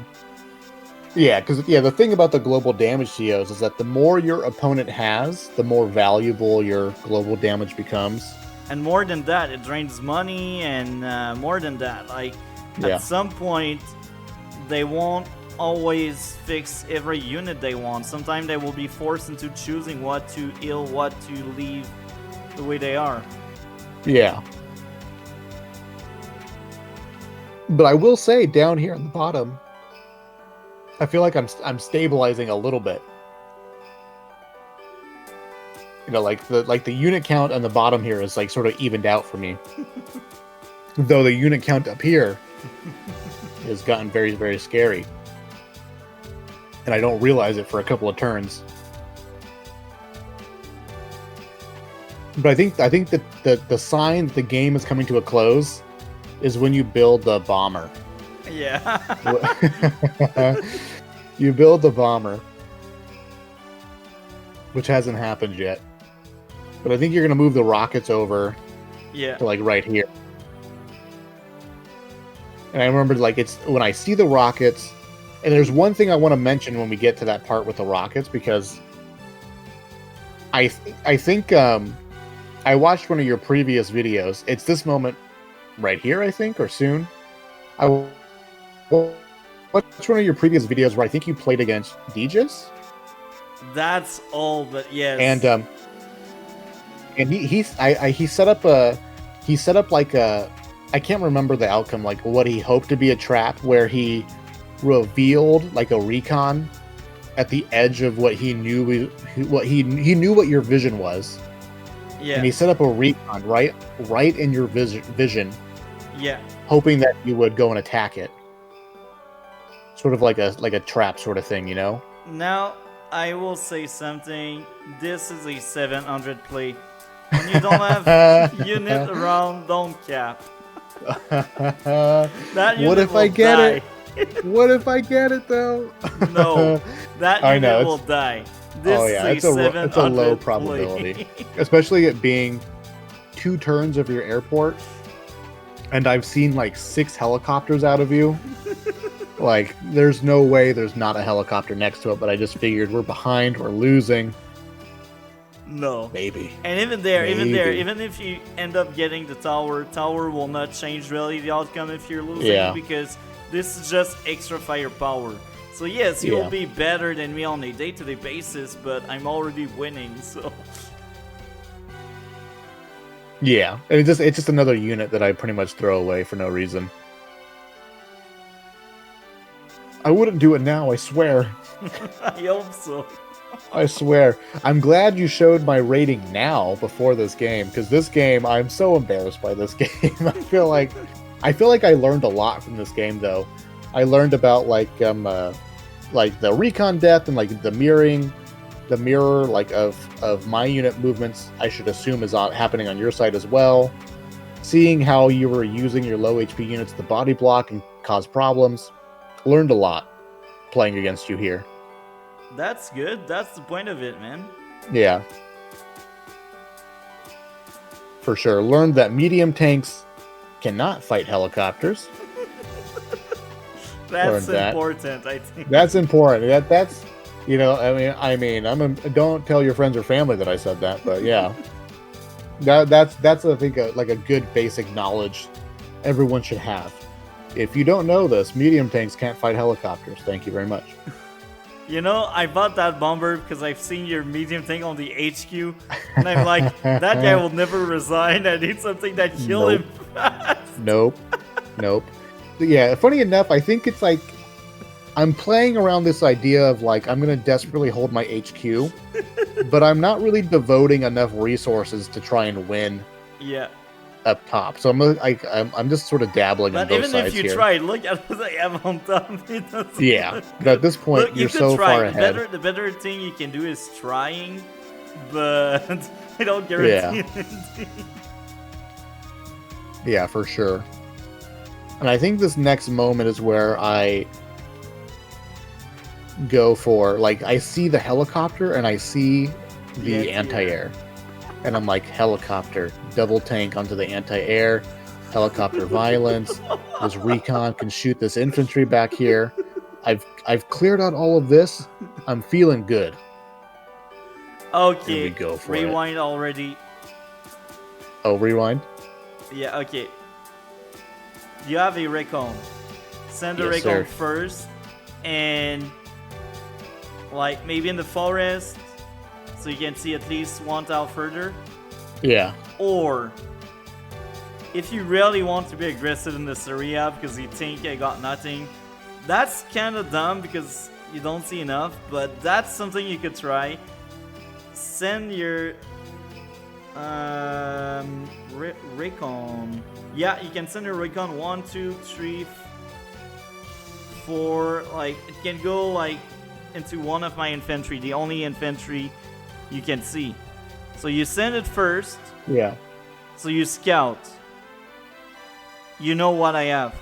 Yeah, because the thing about the global damage COs is that the more your opponent has, the more valuable your global damage becomes. And more than that, it drains money, and more than that, like at some point, they won't always fix every unit they want. Sometimes they will be forced into choosing what to heal, what to leave the way they are. Yeah. But I will say, down here on the bottom, I feel like I'm stabilizing a little bit. You know, like the unit count on the bottom here is like sort of evened out for me. Though the unit count up here has gotten very, very scary. And I don't realize it for a couple of turns. But I think that the sign that the game is coming to a close is when you build the bomber. Yeah. You build the bomber, which hasn't happened yet. But I think you're going to move the rockets over to like right here. And I remember like it's when I see the rockets, and there's one thing I want to mention when we get to that part with the rockets, because I think I watched one of your previous videos. It's this moment right here, I think, or soon. I watched one of your previous videos where I think you played against Deegis. That's all, but yes. And he set up like a, I can't remember the outcome, like what he hoped to be a trap, where he revealed like a recon at the edge of what he knew he knew what your vision was. Yeah. And he set up a recon right in your vision. Yeah. Hoping that you would go and attack it. Sort of like a trap sort of thing, you know? Now, I will say something. This is a 700 play. When you don't have unit around, don't cap. That unit what if will I get die. it? What if I get it though? No, that unit will die. This is it's a low probability, especially it being 2 turns of your airport, and I've seen like 6 helicopters out of you. Like, there's no way there's not a helicopter next to it, but I just figured we're behind, we're losing. No. Maybe. And even if you end up getting the tower will not change really the outcome if you're losing, because this is just extra firepower. So yes, you'll be better than me on a day-to-day basis, but I'm already winning, so... Yeah, and it's just another unit that I pretty much throw away for no reason. I wouldn't do it now, I swear. I hope so. I swear. I'm glad you showed my rating now before this game, because this game, I'm so embarrassed by this game. I feel like I learned a lot from this game, though. I learned about like the recon depth and like the mirror like of my unit movements. I should assume is happening on your side as well. Seeing how you were using your low HP units to body block and cause problems. Learned a lot playing against you here. That's good. That's the point of it, man. Yeah. For sure. Learned that medium tanks cannot fight helicopters. That's important, I think. That's important. That's you know, I mean, don't tell your friends or family that I said that, but yeah. That's I think like a good basic knowledge everyone should have. If you don't know this, medium tanks can't fight helicopters. Thank you very much. You know, I bought that bomber because I've seen your medium tank on the HQ, and I'm like, that guy will never resign. I need something that kill him fast. Nope. Yeah, funny enough, I think it's like I'm playing around this idea of like I'm gonna desperately hold my HQ, but I'm not really devoting enough resources to try and win. Yeah. Up top, so I'm just sort of dabbling on both sides here. But even if you try, look at what I have on top. Yeah, but at this point, you're so far ahead. The better thing you can do is trying, but I don't guarantee anything. Yeah, for sure. And I think this next moment is where I go for, like, I see the helicopter and I see the anti-air. And I'm like, helicopter, double tank onto the anti-air, helicopter violence. This recon can shoot this infantry back here. I've cleared out all of this. I'm feeling good. Okay. Here we go for rewind already. Oh, rewind? Yeah, okay. You have a recon. Send the recon first, and like maybe in the forest, so you can see at least 1 tile further. Yeah. Or if you really want to be aggressive in this area because you think I got nothing, that's kind of dumb because you don't see enough, but that's something you could try. Send your recon. Yeah, you can send your recon 1, 2, 3, 4. Like it can go like into one of my infantry, the only infantry you can see. So you send it first. Yeah. So you scout. You know what I have.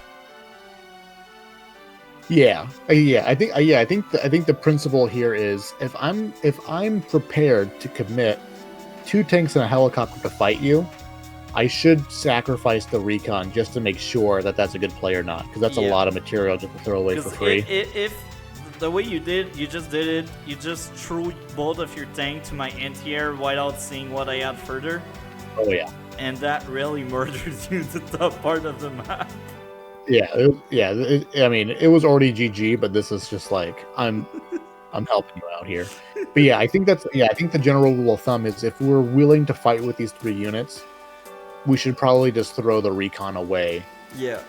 Yeah. I think the principle here is if I'm prepared to commit 2 tanks and a helicopter to fight you, I should sacrifice the recon just to make sure that that's a good play or not, because that's a lot of material just to throw away for free. If the way you just did it, you just threw both of your tank to my anti-air without seeing what I had further. Oh yeah. And that really murdered you the top part of the map. Yeah, I mean, it was already GG, but this is just like I'm helping you out here. But yeah, I think the general rule of thumb is if we're willing to fight with these 3 units, we should probably just throw the recon away. Yeah.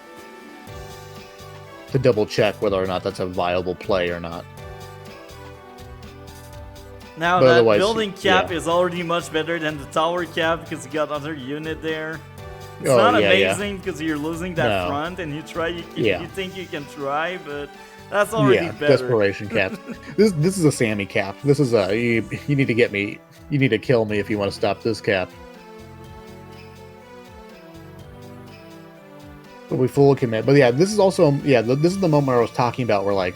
To double check whether or not that's a viable play or not. Now that building cap is already much better than the tower cap because you got other unit there. It's not amazing because you're losing that front and you think you can try, but that's already better. Desperation cap. This is a Sammy cap. This is a you need to get me. You need to kill me if you want to stop this cap. But we fully commit. But yeah, this is also this is the moment I was talking about where like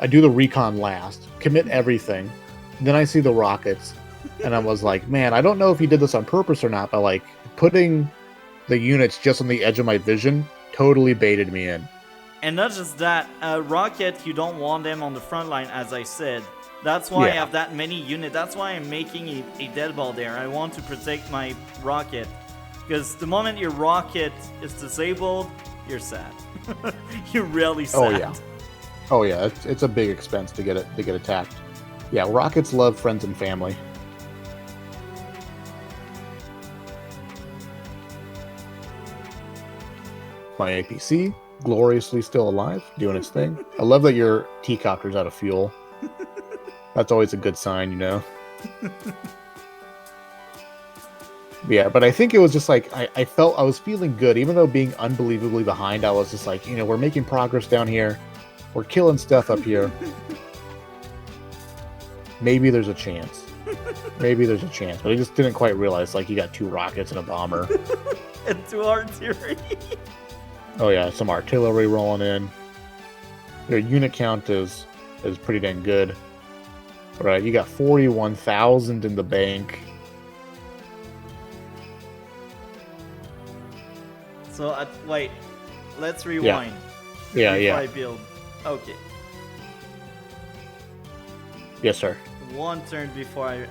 I do the recon last, commit everything, then I see the rockets, and I was like, man, I don't know if he did this on purpose or not, but like putting the units just on the edge of my vision totally baited me in. And not just that, rocket, you don't want them on the front line, as I said. That's why I have that many units. That's why I'm making a dead ball there. I want to protect my rocket. Because the moment your rocket is disabled, you're sad. You're really sad. Oh yeah, it's a big expense to get attacked. Yeah, rockets love friends and family. My APC, gloriously still alive, doing its thing. I love that your T-copter's out of fuel. That's always a good sign, you know? Yeah, but I think it was just like, I felt I was feeling good. Even though being unbelievably behind, I was just like, we're making progress down here. We're killing stuff up here. Maybe there's a chance. Maybe there's a chance. But I just didn't quite realize, like, you got 2 rockets and a bomber. And 2 artillery. Oh yeah, some artillery rolling in. Their unit count is pretty dang good. All right, you got 41,000 in the bank. So, wait, let's rewind. Yeah. I build. Okay. Yes, sir. 1 turn before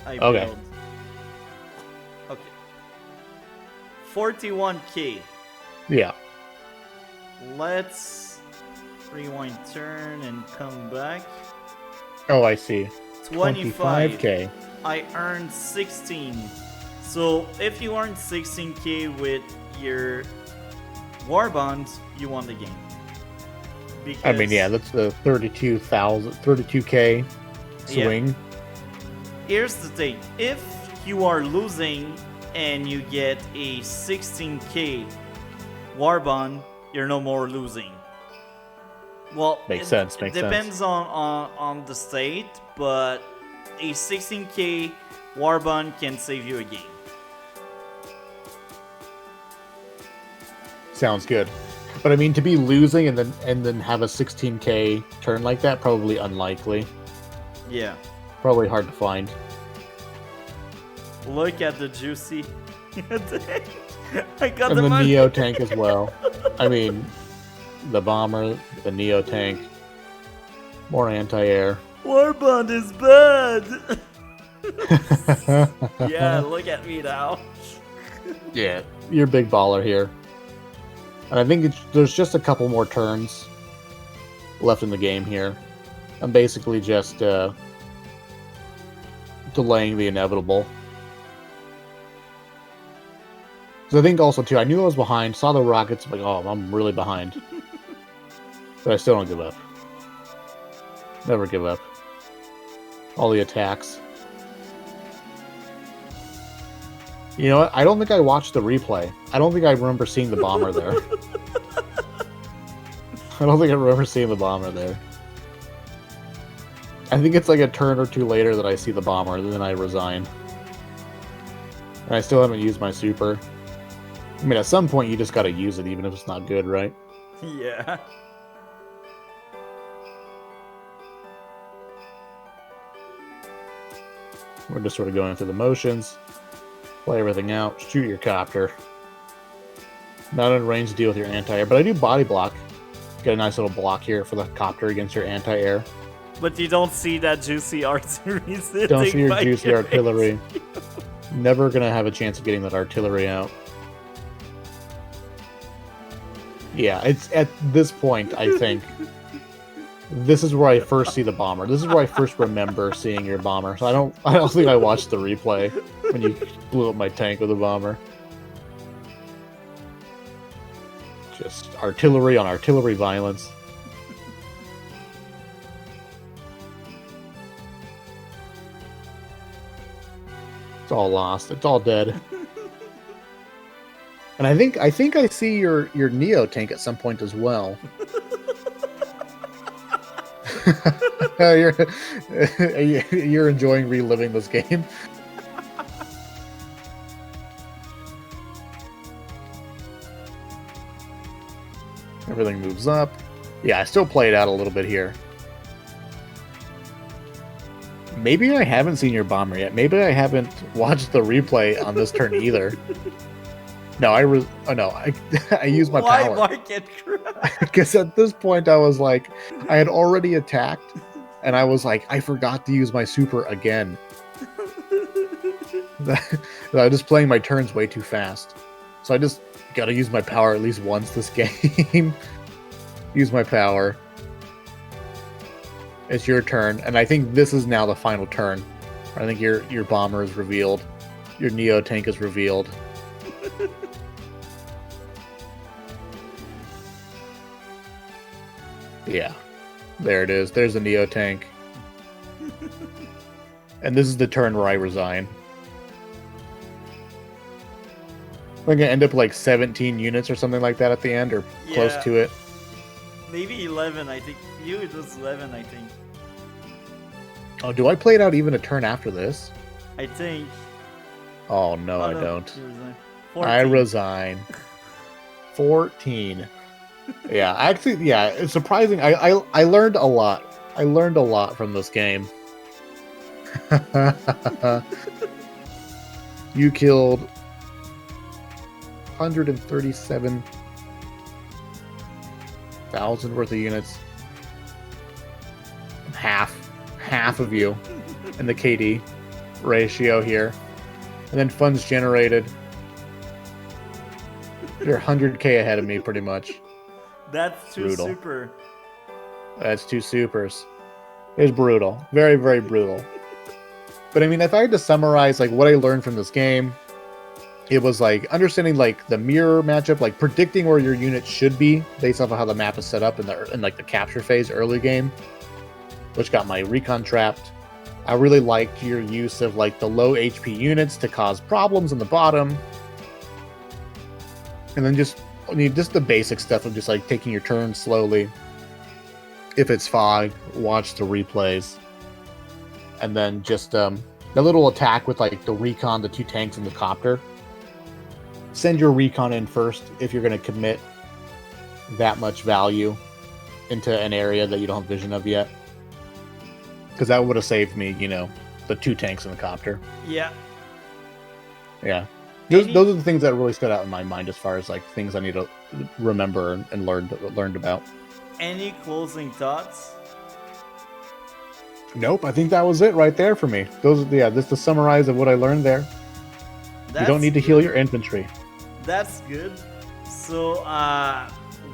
I build. Okay. 41k. Yeah. Let's rewind turn and come back. Oh, I see. 25k. I earned 16. So if you earn 16k with your war bonds, you won the game. Because, I mean, yeah, that's the 32k swing. Yeah. Here's the thing. If you are losing and you get a 16k war bond, you're no more losing. Well, makes sense. Depends on the state, but a 16k war bond can save you a game. Sounds good. But I mean, to be losing and then have a 16k turn like that, probably unlikely. Yeah. Probably hard to find. Look at the juicy tank. I got and the Neo tank as well. I mean, the bomber, the Neo tank, more anti-air. Warbond is bad. Yeah, look at me now. Yeah, you're a big baller here. And I think there's just a couple more turns left in the game here. I'm basically just delaying the inevitable. So I think also, too, I knew I was behind, saw the rockets, like, oh, I'm really behind. But I still don't give up. Never give up. All the attacks. You know what? I don't think I watched the replay. I don't think I remember seeing the bomber there. I don't think I remember seeing the bomber there. I think it's like a turn or two later that I see the bomber, and then I resign. And I still haven't used my super. I mean, at some point you just gotta use it, even if it's not good, right? Yeah. We're just sort of going through the motions. Play everything out. Shoot your copter. Not in range to deal with your anti-air, but I do body block. Get a nice little block here for the copter against your anti-air. But you don't see that juicy artillery. Don't see your juicy artillery. Never gonna have a chance of getting that artillery out. Yeah, it's at this point, I think, this is where I first see the bomber. This is where I first remember seeing your bomber. So I don't think I watched the replay when you blew up my tank with a bomber. Just artillery on artillery violence. It's all lost. It's all dead. And I think I see your Neo tank at some point as well. You're enjoying reliving this game. Everything moves up. Yeah, I still play it out a little bit here. Maybe I haven't seen your bomber yet. Maybe I haven't watched the replay on this turn either. No, I used my power. Why market crash? Because at this point I was like, I had already attacked, and I was like, I forgot to use my super again. I was just playing my turns way too fast. So I just gotta use my power at least once this game. Use my power. It's your turn, and I think this is now the final turn. I think your bomber is revealed. Your Neo tank is revealed. Yeah, there it is. There's the Neo tank. And this is the turn where I resign. I'm gonna end up like 17 units or something like that at the end, or close to it. Maybe 11, I think. It was 11, I think. Oh, do I play it out even a turn after this? I think. Oh, no, I don't. 14. I resign. 14. Yeah, actually, yeah, it's surprising. I learned a lot. I learned a lot from this game. You killed 137,000 worth of units. Half of you in the KD ratio here. And then funds generated. You're 100k ahead of me, pretty much. That's too brutal. Super. That's two supers. It's brutal. Very, very brutal. But I mean, if I had to summarize like what I learned from this game, it was like understanding like the mirror matchup, like predicting where your unit should be based off of how the map is set up in like the capture phase early game, which got my recon trapped. I really liked your use of like the low HP units to cause problems in the bottom. And then just the basic stuff of just like taking your turn slowly. If it's fog, watch the replays. And then just the little attack with like the recon, the two tanks and the copter. Send your recon in first if you're going to commit that much value into an area that you don't have vision of yet. Because that would have saved me, the 2 tanks in the copter. Yeah. Yeah. Those are the things that really stood out in my mind as far as like things I need to remember and learned about. Any closing thoughts? Nope, I think that was it right there for me. This is the summarize of what I learned there. You don't need to heal your infantry. That's good. So,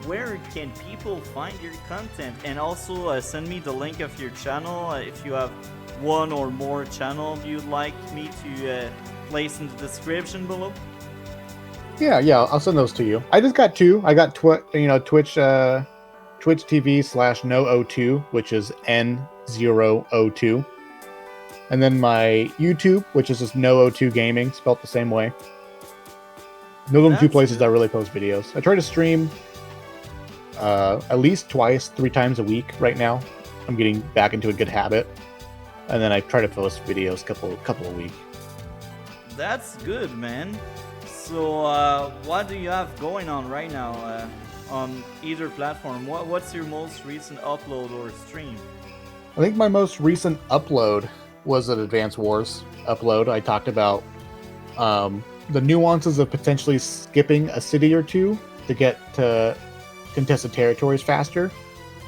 where can people find your content? And also send me the link of your channel if you have one or more channel you'd like me to place in the description below. Yeah, I'll send those to you. I just got 2. I got Twitch TV/NO02, which is N002. And then my YouTube, which is just NO02 Gaming, spelled the same way. Those are the 2 places that I really post videos. I try to stream at least 2-3 times a week right now. I'm getting back into a good habit. And then I try to post videos couple a week. That's good, man. So what do you have going on right now on either platform? What's your most recent upload or stream? I think my most recent upload was an Advance Wars upload. I talked about the nuances of potentially skipping a city or 2 to get to contested territories faster,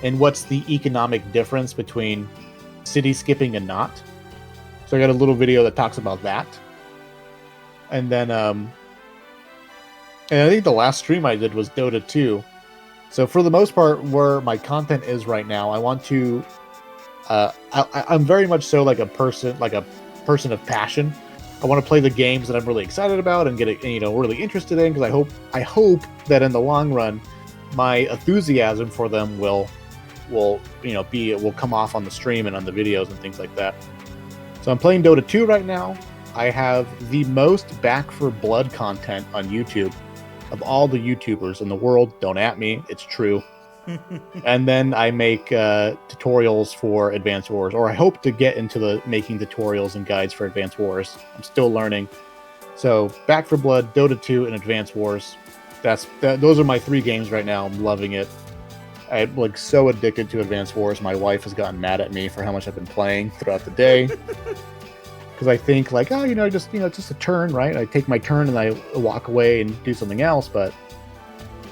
and what's the economic difference between city skipping and not. So I got a little video that talks about that. And then and I think the last stream I did was Dota 2. So for the most part, where my content is right now, I want to I'm very much so like a person of passion. I want to play the games that I'm really excited about and get really interested in, because I hope that in the long run my enthusiasm for them will come off on the stream and on the videos and things like that. So I'm playing Dota 2 right now. I have the most Back for Blood content on YouTube of all the YouTubers in the world. Don't at me, it's true. And then I make tutorials for Advance Wars, or I hope to get into making tutorials and guides for Advance Wars. I'm still learning. So Back for Blood, Dota 2, and Advance Wars. Those are my 3 games right now. I'm loving it. I'm like so addicted to Advance Wars. My wife has gotten mad at me for how much I've been playing throughout the day. Because I think like, it's just a turn, right? I take my turn and I walk away and do something else, but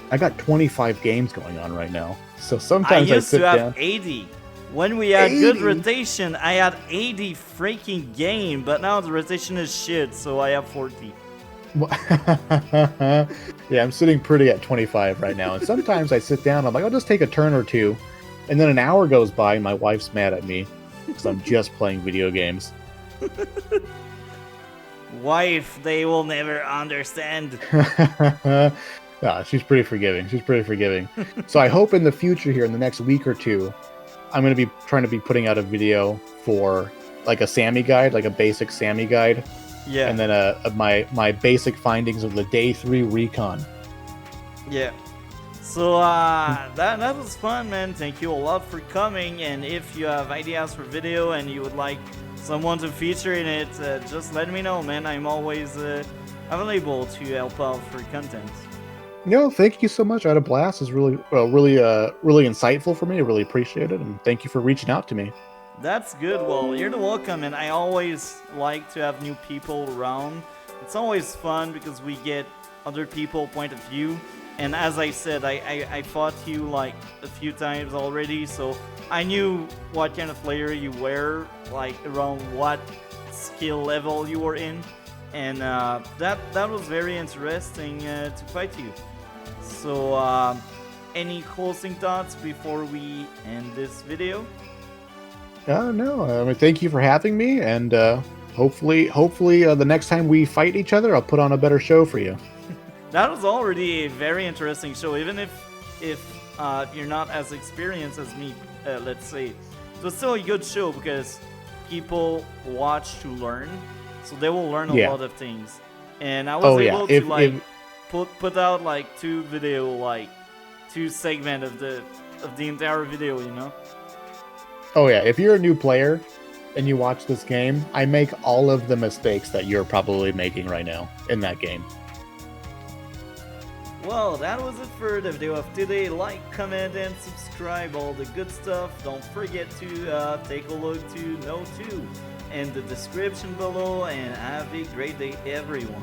I got 25 games going on right now. So sometimes I sit down. I used to have 80. When we had good rotation, I had 80 freaking game, but now the rotation is shit, so I have 40. Yeah, I'm sitting pretty at 25 right now. And sometimes I sit down, I'm like, I'll just take a turn or 2. And then an hour goes by and my wife's mad at me because I'm just playing video games. Wife, they will never understand. She's pretty forgiving. So I hope in the future here, in the next week or 2, I'm going to be trying to be putting out a video for like a Sammy guide, like a basic Sammy guide. Yeah. And then my basic findings of the day 3 recon. Yeah. So that was fun, man. Thank you a lot for coming. And if you have ideas for video and you would like someone to feature in it, just let me know, man. I'm always available to help out for content. No, thank you so much. I had a blast. It's really insightful for me. I really appreciate it, and thank you for reaching out to me. That's good. Well, you're welcome, and I always like to have new people around. It's always fun because we get other people's point of view. And as I said, I fought you like a few times already, so I knew what kind of player you were, like around what skill level you were in, and that was very interesting to fight you. So, any closing thoughts before we end this video? No. I mean, thank you for having me, and hopefully, the next time we fight each other, I'll put on a better show for you. That was already a very interesting show, even if you're not as experienced as me, let's say. It was still a good show because people watch to learn, so they will learn a lot of things. And I was able to put out like 2 video, like 2 segment of the entire video, you know. Oh yeah, if you're a new player and you watch this game, I make all of the mistakes that you're probably making right now in that game. Well, that was it for the video of today. Like, comment, and subscribe, all the good stuff. Don't forget to take a look to NO02 in the description below, and have a great day, everyone.